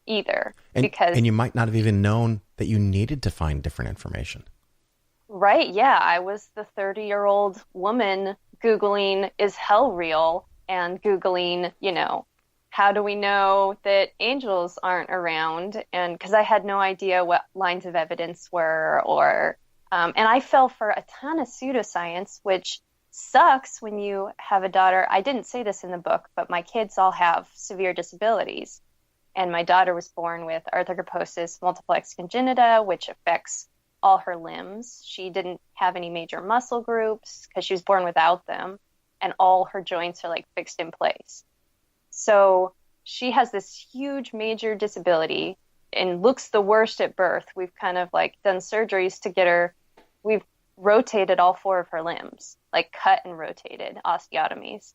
either. And you might not have even known that you needed to find different information. Right, yeah. I was the 30-year-old woman Googling, is hell real? And Googling, how do we know that angels aren't around? And because I had no idea what lines of evidence were, and I fell for a ton of pseudoscience, which sucks when you have a daughter. I didn't say this in the book, but my kids all have severe disabilities. And my daughter was born with arthrogryposis multiplex congenita, which affects all her limbs. She didn't have any major muscle groups because she was born without them, and all her joints are like fixed in place. So she has this huge major disability and looks the worst at birth. We've kind of like done surgeries to get her. We've rotated all 4 of her limbs, like cut and rotated, osteotomies.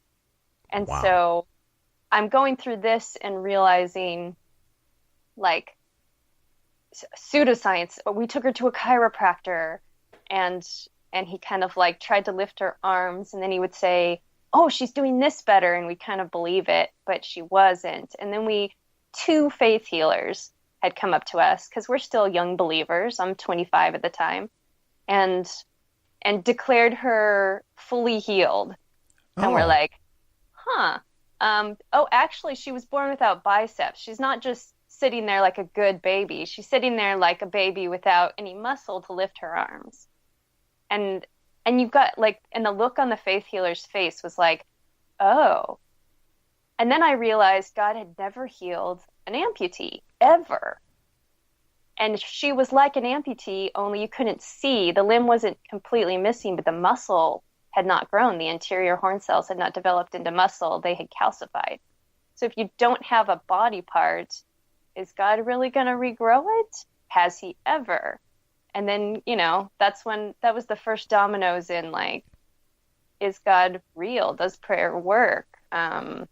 And Wow. so I'm going through this and realizing like pseudoscience. We took her to a chiropractor, and he kind of like tried to lift her arms, and then he would say, oh, she's doing this better, and we kind of believe it, but she wasn't. And then 2 faith healers had come up to us because we're still young believers. I'm 25 at the time, and declared her fully healed. And we're like, huh. Oh, actually, she was born without biceps. She's not just sitting there like a good baby. She's sitting there like a baby without any muscle to lift her arms. And you've got like, and the look on the faith healer's face was like, oh. And then I realized God had never healed an amputee, ever. And she was like an amputee, only you couldn't see. The limb wasn't completely missing, but the muscle had not grown. The anterior horn cells had not developed into muscle. They had calcified. So if you don't have a body part, is God really going to regrow it? Has he ever? And then, that was the first dominoes in like, is God real? Does prayer work? And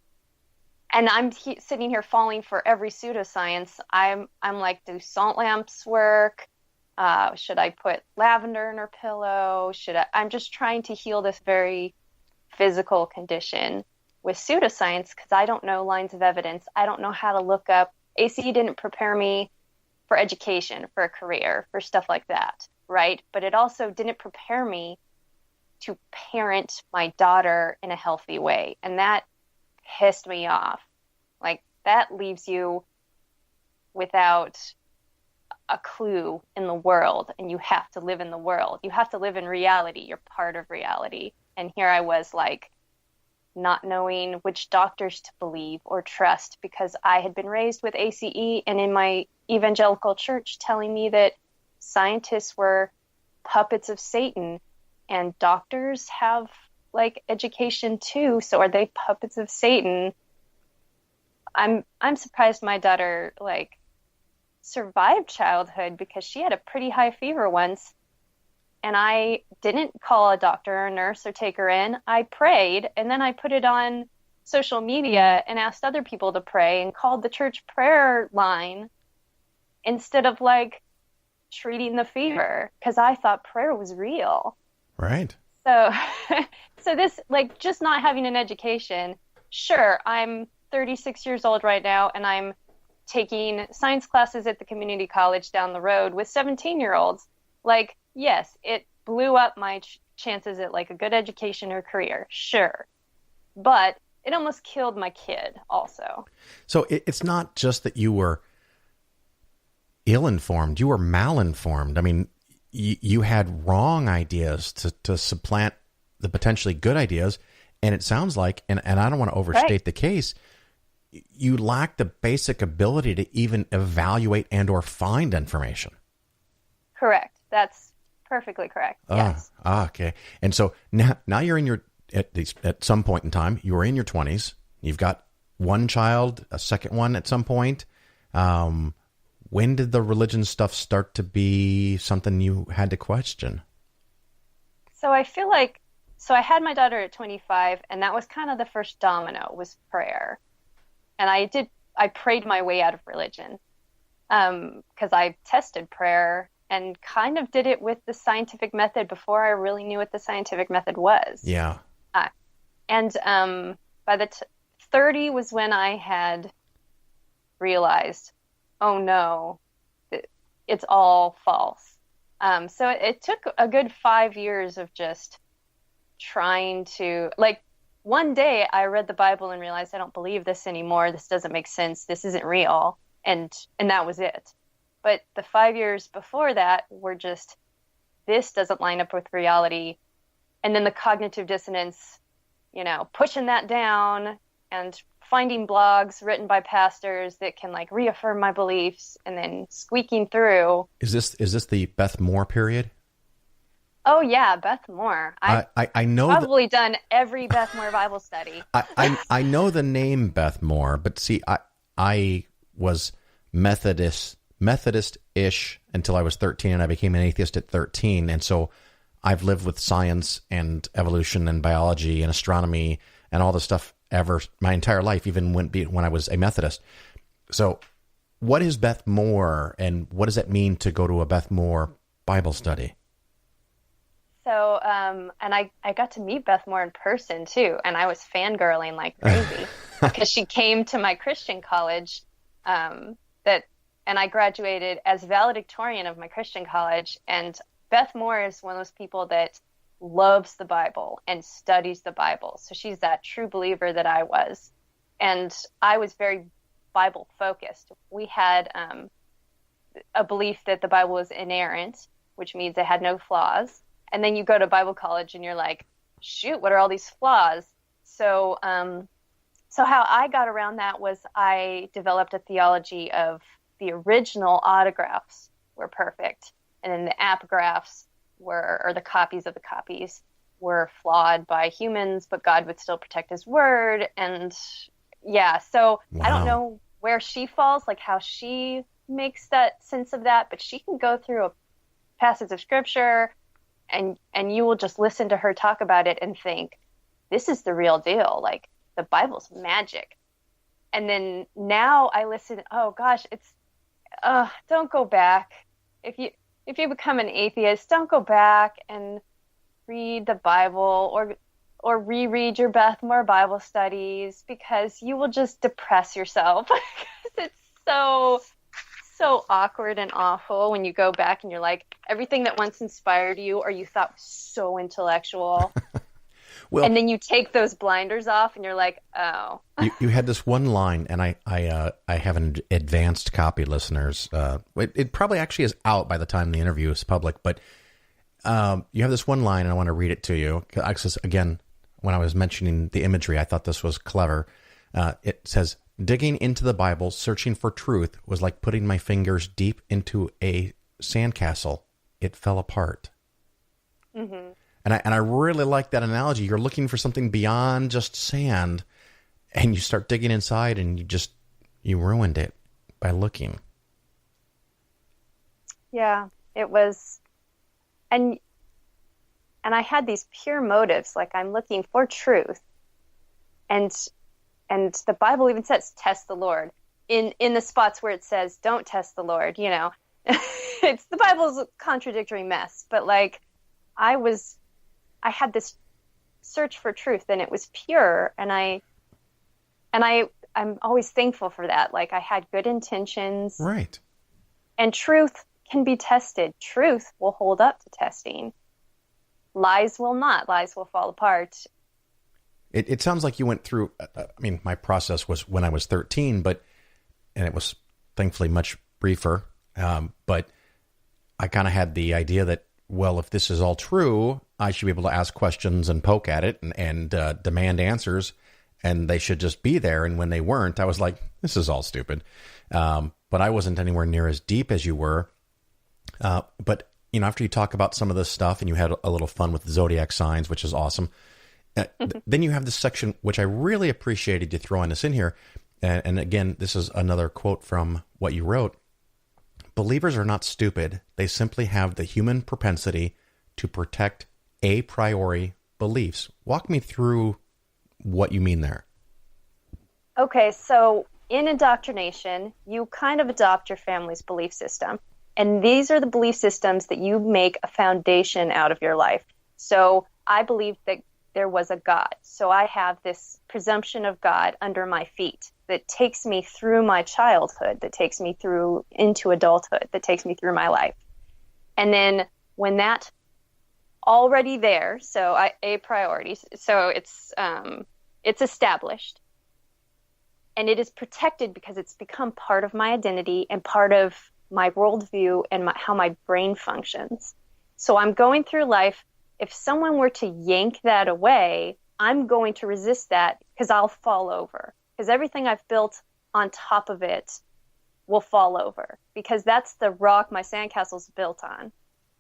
I'm sitting here falling for every pseudoscience. I'm like, do salt lamps work? Should I put lavender in her pillow? I'm just trying to heal this very physical condition with pseudoscience because I don't know lines of evidence. I don't know how to look up. ACE didn't prepare me for education, for a career, for stuff like that, right? But it also didn't prepare me to parent my daughter in a healthy way. And that pissed me off. Like, that leaves you without a clue in the world, and you have to live in the world. You have to live in reality. You're part of reality. And here I was like, not knowing which doctors to believe or trust because I had been raised with ACE and in my evangelical church telling me that scientists were puppets of Satan, and doctors have like education too. So are they puppets of Satan? I'm surprised my daughter like survived childhood because she had a pretty high fever once. And I didn't call a doctor or a nurse or take her in. I prayed, and then I put it on social media and asked other people to pray and called the church prayer line instead of like treating the fever because I thought prayer was real. Right. So, so this, like, just not having an education. Sure, I'm 36 years old right now, and I'm taking science classes at the community college down the road with 17-year-olds. Like, yes, it blew up my chances at like a good education or career, sure. But it almost killed my kid also. So it's not just that you were ill-informed, you were malinformed. I mean, you had wrong ideas to supplant the potentially good ideas. And it sounds like, and I don't want to overstate the case, you lack the basic ability to even evaluate and or find information. Correct. That's perfectly correct. Yes. Okay. And so now you're in at some point in time, you were in your 20s. You've got one child, a second one at some point. When did the religion stuff start to be something you had to question? So I feel like, I had my daughter at 25, and that was kind of the first domino, was prayer. And I prayed my way out of religion because I tested prayer and kind of did it with the scientific method before I really knew what the scientific method was. Yeah. And by the 30 was when I had realized, oh no, it's all false. So it took a good 5 years of just trying to, like, one day I read the Bible and realized I don't believe this anymore. This doesn't make sense. This isn't real. And that was it. But the 5 years before that were just, this doesn't line up with reality. And then the cognitive dissonance, pushing that down and finding blogs written by pastors that can like reaffirm my beliefs and then squeaking through. Is this the Beth Moore period? Oh yeah, Beth Moore. I know probably done every Beth Moore Bible study. I know the name Beth Moore, but see, I was Methodist-ish until I was 13, and I became an atheist at 13, and so I've lived with science and evolution and biology and astronomy and all this stuff my entire life, even when I was a Methodist. So what is Beth Moore, and what does it mean to go to a Beth Moore Bible study? So, and I got to meet Beth Moore in person too, and I was fangirling like crazy because she came to my Christian college, and I graduated as valedictorian of my Christian college, and Beth Moore is one of those people that loves the Bible and studies the Bible. So she's that true believer that I was. And I was very Bible focused. We had a belief that the Bible was inerrant, which means it had no flaws. And then you go to Bible college and you're like, shoot, what are all these flaws? So how I got around that was I developed a theology of the original autographs were perfect. And then the apographs or the copies of the copies were flawed by humans, but God would still protect his word. And yeah, so wow. I don't know where she falls, like how she makes that sense of that, but she can go through a passage of scripture and you will just listen to her talk about it and think, this is the real deal. Like the Bible's magic. And then now I listen, oh gosh, don't go back. If you become an atheist, don't go back and read the Bible or reread your Beth Moore Bible studies, because you will just depress yourself. Because it's so awkward and awful when you go back and you're like, everything that once inspired you or you thought was so intellectual. Well, and then you take those blinders off and you're like, oh. You had this one line, and I have an advanced copy, listeners. It probably actually is out by the time the interview is public, but you have this one line, and I want to read it to you. Because, again, when I was mentioning the imagery, I thought this was clever. It says, digging into the Bible, searching for truth, was like putting my fingers deep into a sandcastle. It fell apart. Mm-hmm. And I really like that analogy. You're looking for something beyond just sand, and you start digging inside, and you ruined it by looking. Yeah, it was, and I had these pure motives, like I'm looking for truth, and the Bible even says test the Lord in the spots where it says don't test the Lord. It's the Bible's a contradictory mess, but like I had this search for truth, and it was pure, and I'm always thankful for that. Like I had good intentions. Right. And truth can be tested. Truth will hold up to testing. Lies will not. Lies will fall apart. It sounds like you went through, my process was when I was 13, and it was thankfully much briefer. But I kind of had the idea that, well, if this is all true, I should be able to ask questions and poke at it and demand answers, and they should just be there. And when they weren't, I was like, this is all stupid. But I wasn't anywhere near as deep as you were. But, after you talk about some of this stuff and you had a little fun with the zodiac signs, which is awesome, then you have this section, which I really appreciated you throwing this in here. And again, this is another quote from what you wrote. Believers are not stupid. They simply have the human propensity to protect a priori beliefs. Walk me through what you mean there. Okay, so in indoctrination, you kind of adopt your family's belief system. And these are the belief systems that you make a foundation out of your life. So I believe that there was a God. So I have this presumption of God under my feet that takes me through my childhood, that takes me through into adulthood, that takes me through my life. And then when that already there, so a priority, so it's established and it is protected because it's become part of my identity and part of my worldview and how my brain functions. So I'm going through life. If someone were to yank that away, I'm going to resist that because I'll fall over, because everything I've built on top of it will fall over, because that's the rock my sandcastle's built on.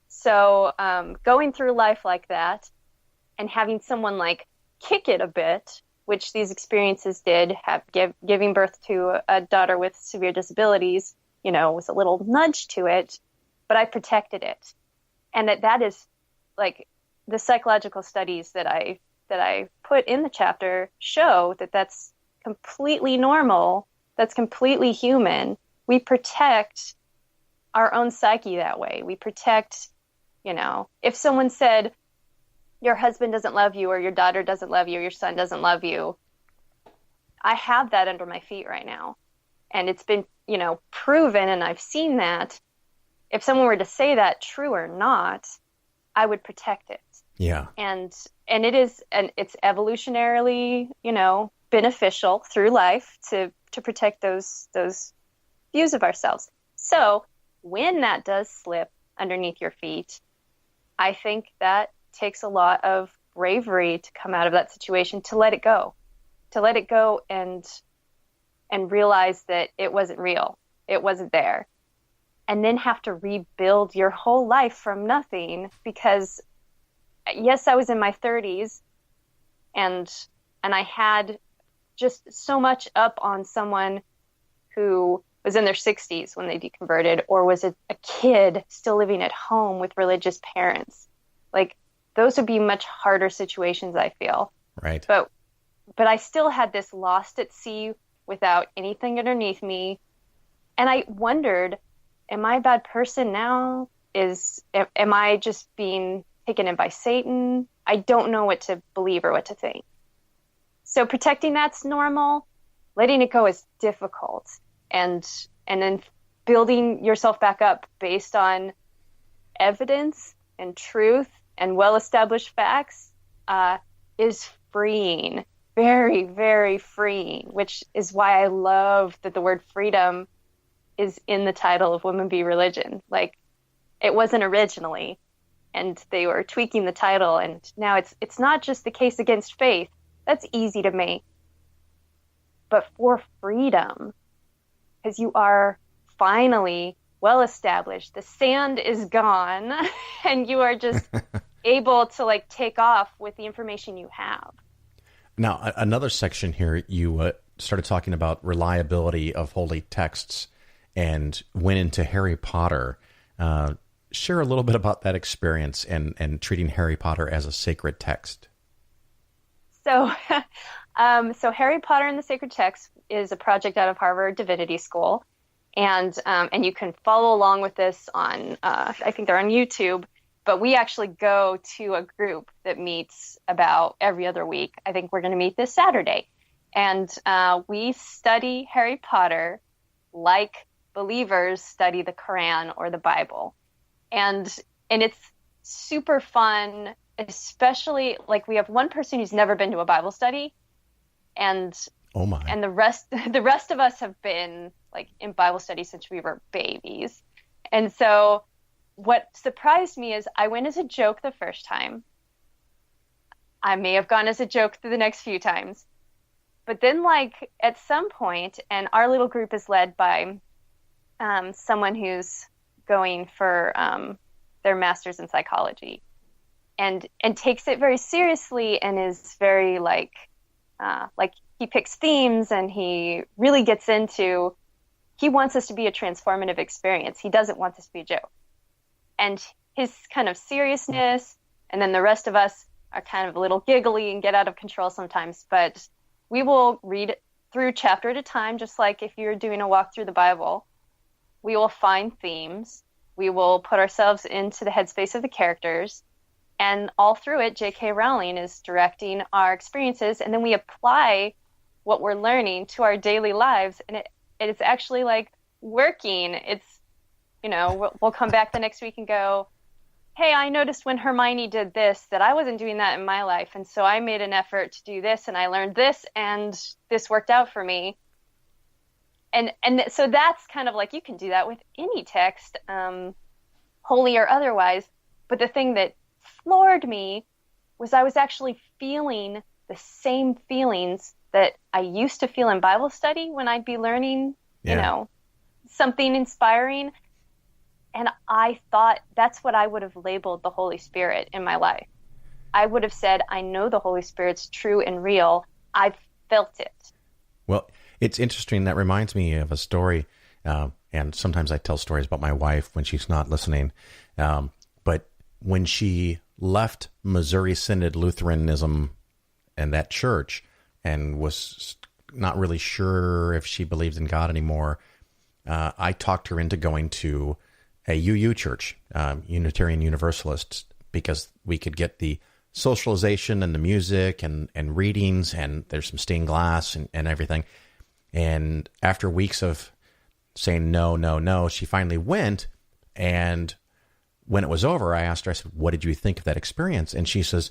So going through life like that and having someone like kick it a bit, which these experiences did, giving birth to a daughter with severe disabilities, was a little nudge to it, but I protected it. And that is like the psychological studies that I put in the chapter show that that's completely normal. That's completely human. We protect our own psyche that way. We protect, if someone said your husband doesn't love you or your daughter doesn't love you or your son doesn't love you, I have that under my feet right now. And it's been, proven, and I've seen that. If someone were to say that, true or not, I would protect it. Yeah. And it's evolutionarily, beneficial through life to protect those views of ourselves. So when that does slip underneath your feet, I think that takes a lot of bravery to come out of that situation, to let it go and realize that it wasn't real. It wasn't there. And then have to rebuild your whole life from nothing, because yes, I was in my 30s and I had just so much up on someone who was in their 60s when they deconverted, or was a kid still living at home with religious parents. Like, those would be much harder situations, I feel. Right. But I still had this lost at sea without anything underneath me. And I wondered, am I a bad person now? Am I just being taken in by Satan? I don't know what to believe or what to think. So protecting that's normal. Letting it go is difficult. And then building yourself back up based on evidence and truth and well-established facts is freeing. Very, very freeing, which is why I love that the word freedom is in the title of Women Be Religion. Like, it wasn't originally, and they were tweaking the title, and now it's not just the case against faith. That's easy to make. But for freedom, because you are finally well established, the sand is gone, and you are just able to take off with the information you have. Now, another section here, you started talking about reliability of holy texts and went into Harry Potter. Share a little bit about that experience and treating Harry Potter as a sacred text. So Harry Potter and the Sacred Text is a project out of Harvard Divinity School. And you can follow along with this on, I think they're on YouTube. But we actually go to a group that meets about every other week. I think we're going to meet this Saturday. And we study Harry Potter like believers study the Quran or the Bible. And it's super fun, especially we have one person who's never been to a Bible study. And oh my. And the rest of us have been in Bible study since we were babies. And so what surprised me is I went as a joke the first time. I may have gone as a joke the next few times. But then at some point, and our little group is led by someone who's going for their master's in psychology and takes it very seriously and is very he picks themes and he really gets into, he wants this to be a transformative experience. He doesn't want this to be a joke. And his kind of seriousness, and then the rest of us are kind of a little giggly and get out of control sometimes, but we will read through chapter at a time, just like if you're doing a walk through the Bible. We will find themes. We will put ourselves into the headspace of the characters. And all through it, J.K. Rowling is directing our experiences, and then we apply what we're learning to our daily lives. And it's actually working. we'll come back the next week and go, hey, I noticed when Hermione did this that I wasn't doing that in my life. And so I made an effort to do this and I learned this and this worked out for me. And so that's kind of like, you can do that with any text, holy or otherwise. But the thing that floored me was I was actually feeling the same feelings that I used to feel in Bible study when I'd be learning, something inspiring. And I thought that's what I would have labeled the Holy Spirit in my life. I would have said, I know the Holy Spirit's true and real. I've felt it. Well, it's interesting. That reminds me of a story. And sometimes I tell stories about my wife when she's not listening. But when she left Missouri Synod Lutheranism and that church and was not really sure if she believed in God anymore, I talked her into going to a UU church, Unitarian Universalists, because we could get the socialization and the music and readings, and there's some stained glass and everything. And after weeks of saying no, she finally went. And when it was over, I asked her, I said, what did you think of that experience? And she says,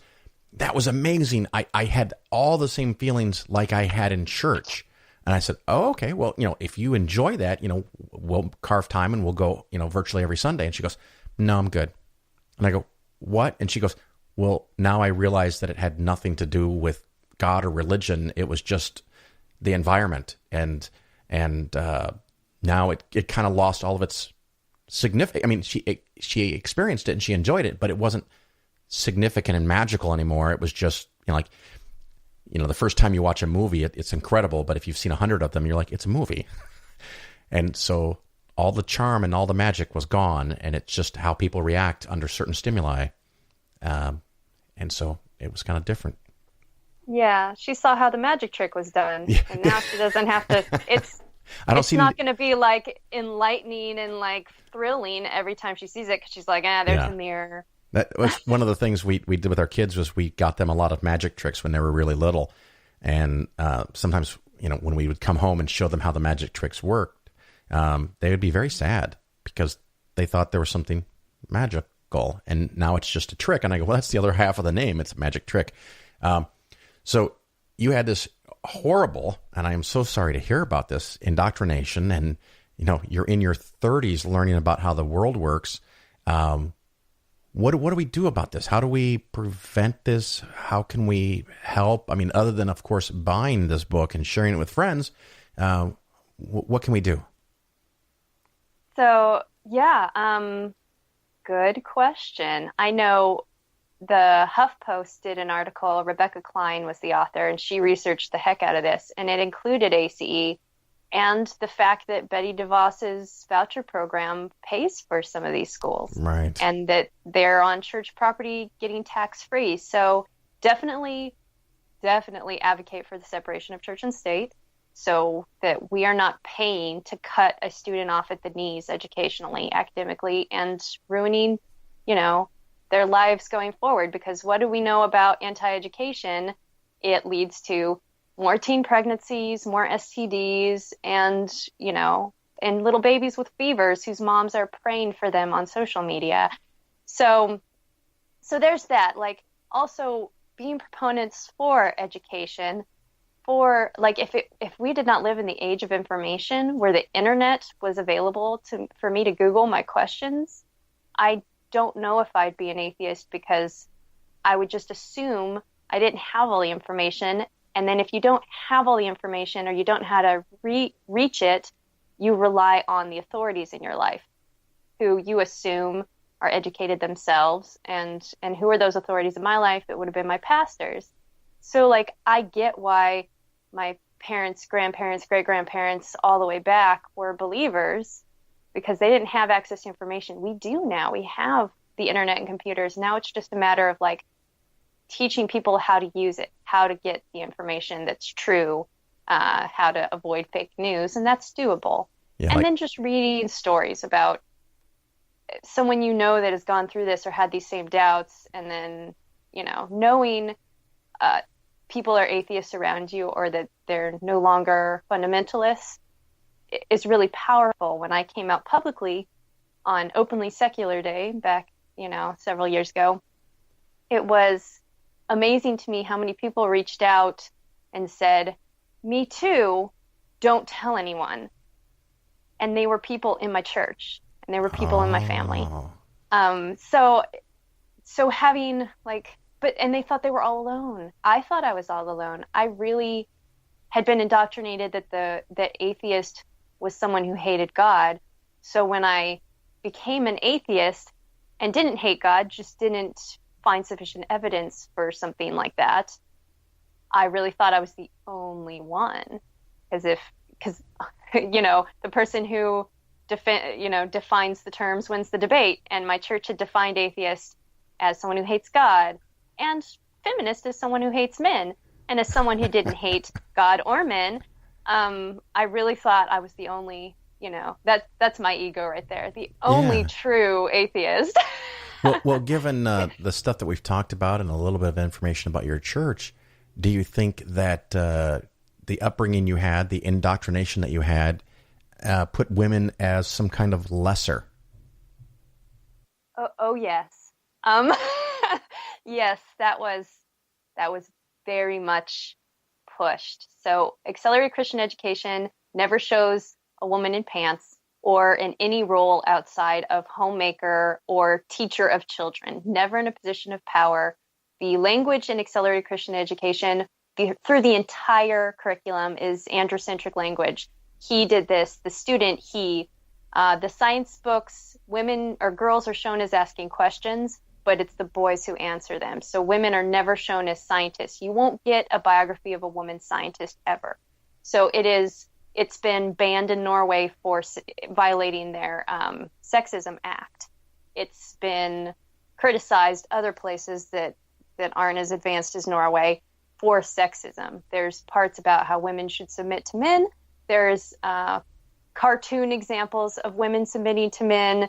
that was amazing. I had all the same feelings like I had in church. And I said, oh, okay. Well, if you enjoy that, we'll carve time and we'll go, virtually every Sunday. And she goes, no, I'm good. And I go, what? And she goes, well, now I realize that it had nothing to do with God or religion. It was just the environment. And now it kind of lost all of its significance. I mean, she experienced it and she enjoyed it, but it wasn't significant and magical anymore. It was just, the first time you watch a movie, it's incredible. But if you've seen 100 of them, you're like, it's a movie. And so all the charm and all the magic was gone. And it's just how people react under certain stimuli. And so it was kind of different. Yeah. She saw how the magic trick was done. Yeah. And now she doesn't have to, it's not going to be like enlightening and like thrilling every time she sees it. Cause she's like, there's a mirror. That was one of the things we did with our kids was we got them a lot of magic tricks when they were really little. And sometimes, when we would come home and show them how the magic tricks worked, they would be very sad because they thought there was something magical. And now it's just a trick. And I go, well, that's the other half of the name. It's a magic trick. So you had this horrible, and I am so sorry to hear about this, indoctrination. And, you're in your 30s learning about how the world works. What do we do about this? How do we prevent this? How can we help? I mean, other than, of course, buying this book and sharing it with friends, what can we do? So, good question. I know the HuffPost did an article. Rebecca Klein was the author, and she researched the heck out of this, and it included ACE and the fact that Betty DeVos's voucher program pays for some of these schools. Right. And that they're on church property getting tax-free. So definitely advocate for the separation of church and state so that we are not paying to cut a student off at the knees educationally, academically, and ruining, their lives going forward. Because what do we know about anti-education? It leads to more teen pregnancies, more STDs, and, and little babies with fevers whose moms are praying for them on social media. So there's that. Like, also being proponents for education, for like, if we did not live in the age of information where the internet was available for me to Google my questions, I don't know if I'd be an atheist, because I would just assume I didn't have all the information. And then if you don't have all the information or you don't know how to reach it, you rely on the authorities in your life who you assume are educated themselves. And who are those authorities in my life? It would have been my pastors. So like, I get why my parents, grandparents, great-grandparents, all the way back were believers, because they didn't have access to information. We do now. We have the internet and computers. Now it's just a matter of like teaching people how to use it, how to get the information that's true, how to avoid fake news, and that's doable. Yeah, and then just reading stories about someone that has gone through this or had these same doubts, and then, knowing people are atheists around you or that they're no longer fundamentalists is really powerful. When I came out publicly, on Openly Secular Day back, several years ago, it was amazing to me how many people reached out and said, "Me too, don't tell anyone." And they were people in my church, and they were people in my family. So having and they thought they were all alone. I thought I was all alone. I really had been indoctrinated that atheist was someone who hated God. So when I became an atheist and didn't hate God, just didn't find sufficient evidence for something like that, I really thought I was the only one. Because the person who defines the terms wins the debate, and my church had defined atheist as someone who hates God, and feminist as someone who hates men, and as someone who didn't hate God or men. I really thought I was the only, that's my ego right there, the only true atheist. well, given the stuff that we've talked about and a little bit of information about your church, do you think that the upbringing you had, the indoctrination that you had, put women as some kind of lesser? Oh yes. Yes, that was very much pushed. So accelerated Christian education never shows a woman in pants or in any role outside of homemaker or teacher of children, never in a position of power. The language in accelerated Christian education through the entire curriculum is androcentric language. He did this, the student, the science books, women or girls are shown as asking questions, but it's the boys who answer them. So women are never shown as scientists. You won't get a biography of a woman scientist ever. So it's been banned in Norway for violating their sexism act. It's been criticized other places that aren't as advanced as Norway for sexism. There's parts about how women should submit to men. There's cartoon examples of women submitting to men,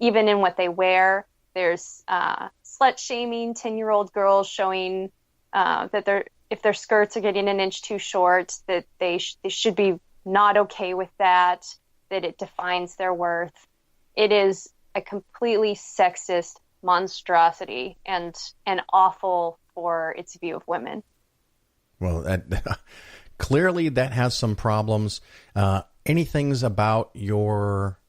even in what they wear. There's slut shaming 10-year-old girls showing that if their skirts are getting an inch too short, that they should be not okay with that it defines their worth. It is a completely sexist monstrosity and awful for its view of women. Well, clearly that has some problems. Any things about your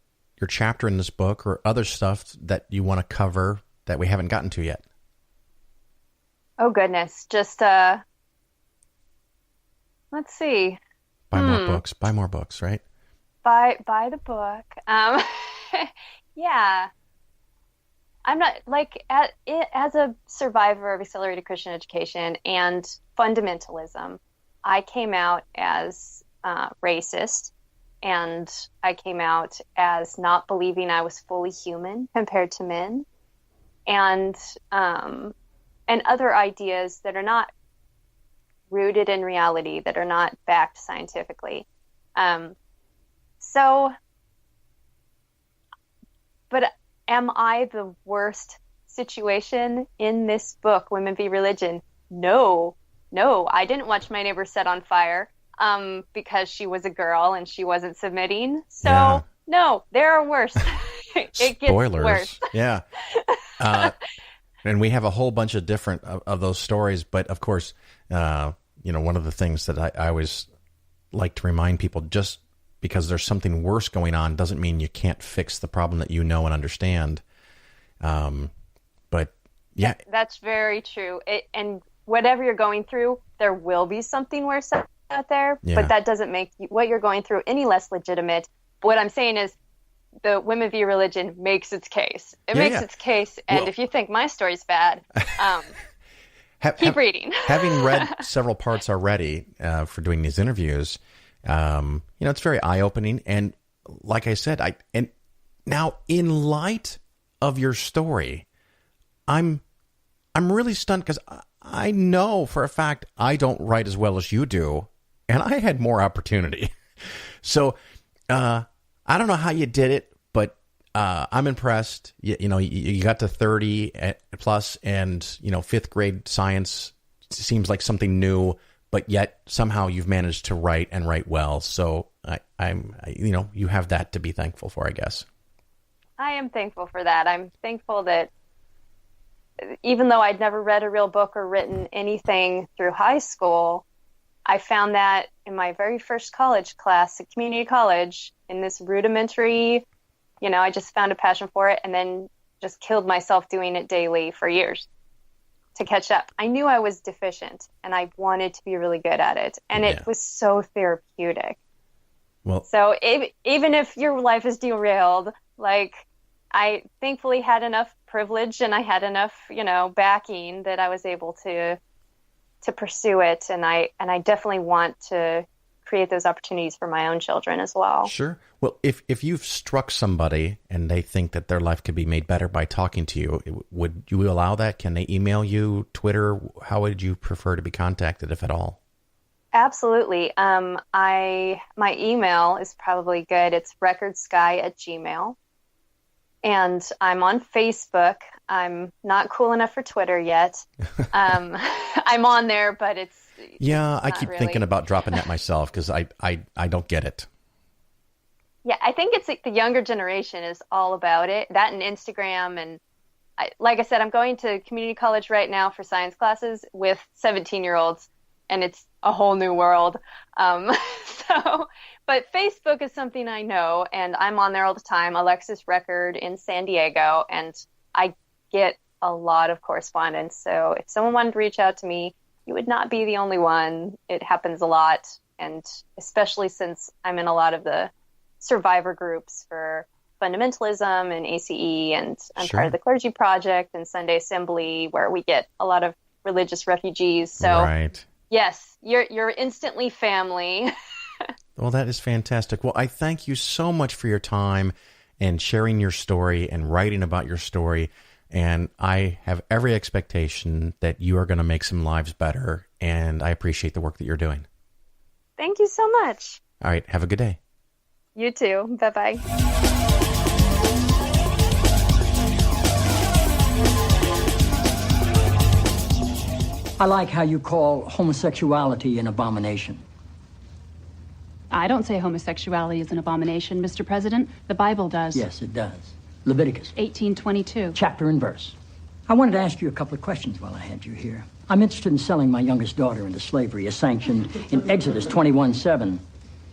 chapter in this book or other stuff that you want to cover that we haven't gotten to yet? Oh, goodness. Just, let's see. Buy more books, right? Buy the book. Yeah. I'm not, as a survivor of accelerated Christian education and fundamentalism, I came out as racist, and I came out as not believing I was fully human compared to men, and other ideas that are not rooted in reality, that are not backed scientifically. But am I the worst situation in this book, Women v. Religion? No, I didn't watch my neighbor set on fire because she was a girl and she wasn't submitting. So, No, there are worse. It Spoilers. Gets worse. Yeah. And we have a whole bunch of different of those stories. But, of course, one of the things that I always like to remind people, just because there's something worse going on doesn't mean you can't fix the problem that you know and understand. But, yeah. That's very true. And whatever you're going through, there will be something worse out there, but that doesn't make what you're going through any less legitimate. What I'm saying is the Women v. Religion makes its case. It makes its case, and if you think my story's bad, keep reading. Having read several parts already for doing these interviews, it's very eye-opening, and like I said, and now in light of your story, I'm really stunned because I know for a fact I don't write as well as you do, and I had more opportunity. So I don't know how you did it, but I'm impressed. You got to 30 plus, and fifth grade science seems like something new, but yet somehow you've managed to write and write well. So I'm you have that to be thankful for, I guess. I am thankful for that. I'm thankful that even though I'd never read a real book or written anything through high school, I found that in my very first college class at community college, in this rudimentary, I just found a passion for it and then just killed myself doing it daily for years to catch up. I knew I was deficient and I wanted to be really good at it. And it was so therapeutic. Well, so even if your life is derailed, like I thankfully had enough privilege and I had enough, backing that I was able to pursue it. And I definitely want to create those opportunities for my own children as well. Sure. Well, if you've struck somebody and they think that their life could be made better by talking to you, would you allow that? Can they email you, Twitter? How would you prefer to be contacted, if at all? Absolutely. My email is probably good. It's recordsky@gmail.com. And I'm on Facebook. I'm not cool enough for Twitter yet. I'm on there, but it's I keep thinking about dropping that myself because I don't get it. Yeah, I think it's like the younger generation is all about it. That and Instagram. And like I said, I'm going to community college right now for science classes with 17-year-olds, and it's a whole new world. But Facebook is something I know, and I'm on there all the time. Alexis Record in San Diego, and I get a lot of correspondence. So if someone wanted to reach out to me, you would not be the only one. It happens a lot, and especially since I'm in a lot of the survivor groups for fundamentalism and ACE, and I'm part of the Clergy Project and Sunday Assembly, where we get a lot of religious refugees. So yes, you're instantly family. Well, that is fantastic. Well, I thank you so much for your time and sharing your story and writing about your story. And I have every expectation that you are going to make some lives better. And I appreciate the work that you're doing. Thank you so much. All right. Have a good day. You too. Bye-bye. I like how you call homosexuality an abomination. I don't say homosexuality is an abomination, Mr. President. The Bible does. Yes, it does. Leviticus 18:22. Chapter and verse. I wanted to ask you a couple of questions while I had you here. I'm interested in selling my youngest daughter into slavery, as sanctioned in Exodus 21:7.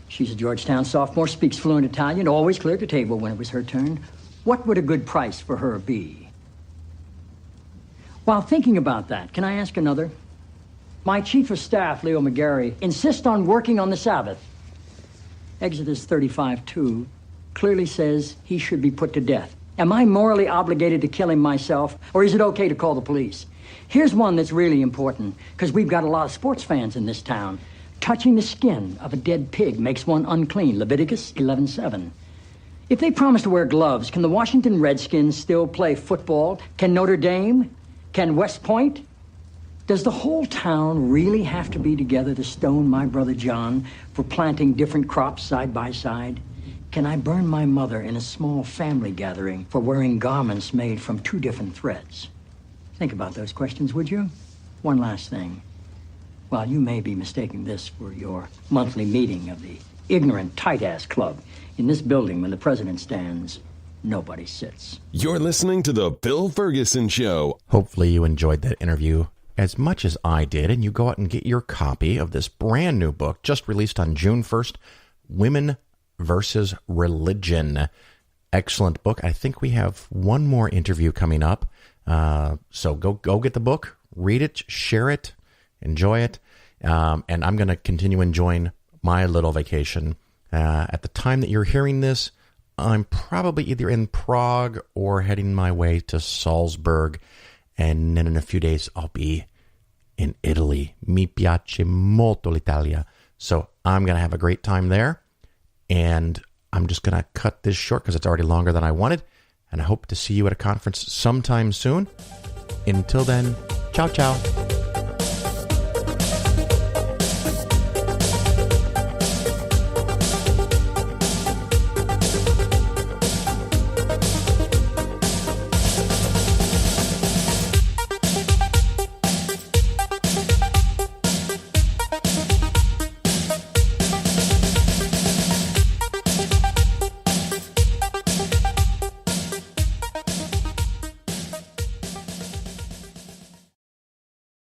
She's a Georgetown sophomore, speaks fluent Italian, always cleared the table when it was her turn. What would a good price for her be? While thinking about that, can I ask another? My chief of staff, Leo McGarry, insists on working on the Sabbath. Exodus 35:2 clearly says he should be put to death. Am I morally obligated to kill him myself, or is it okay to call the police? Here's one that's really important, because we've got a lot of sports fans in this town. Touching the skin of a dead pig makes one unclean, Leviticus 11:7. If they promise to wear gloves, can the Washington Redskins still play football? Can Notre Dame? Can West Point? Does the whole town really have to be together to stone my brother John for planting different crops side by side? Can I burn my mother in a small family gathering for wearing garments made from two different threads? Think about those questions, would you? One last thing. While you may be mistaking this for your monthly meeting of the Ignorant Tight-Ass Club, in this building when the president stands, nobody sits. You're listening to The Bill Ferguson Show. Hopefully you enjoyed that interview as much as I did, and you go out and get your copy of this brand new book just released on June 1st, Women versus Religion. Excellent book. I think we have one more interview coming up. So go get the book, read it, share it, enjoy it. And I'm going to continue enjoying my little vacation. At the time that you're hearing this, I'm probably either in Prague or heading my way to Salzburg. And then in a few days, I'll be in Italy. Mi piace molto l'Italia. So I'm going to have a great time there. And I'm just going to cut this short because it's already longer than I wanted. And I hope to see you at a conference sometime soon. Until then, ciao, ciao.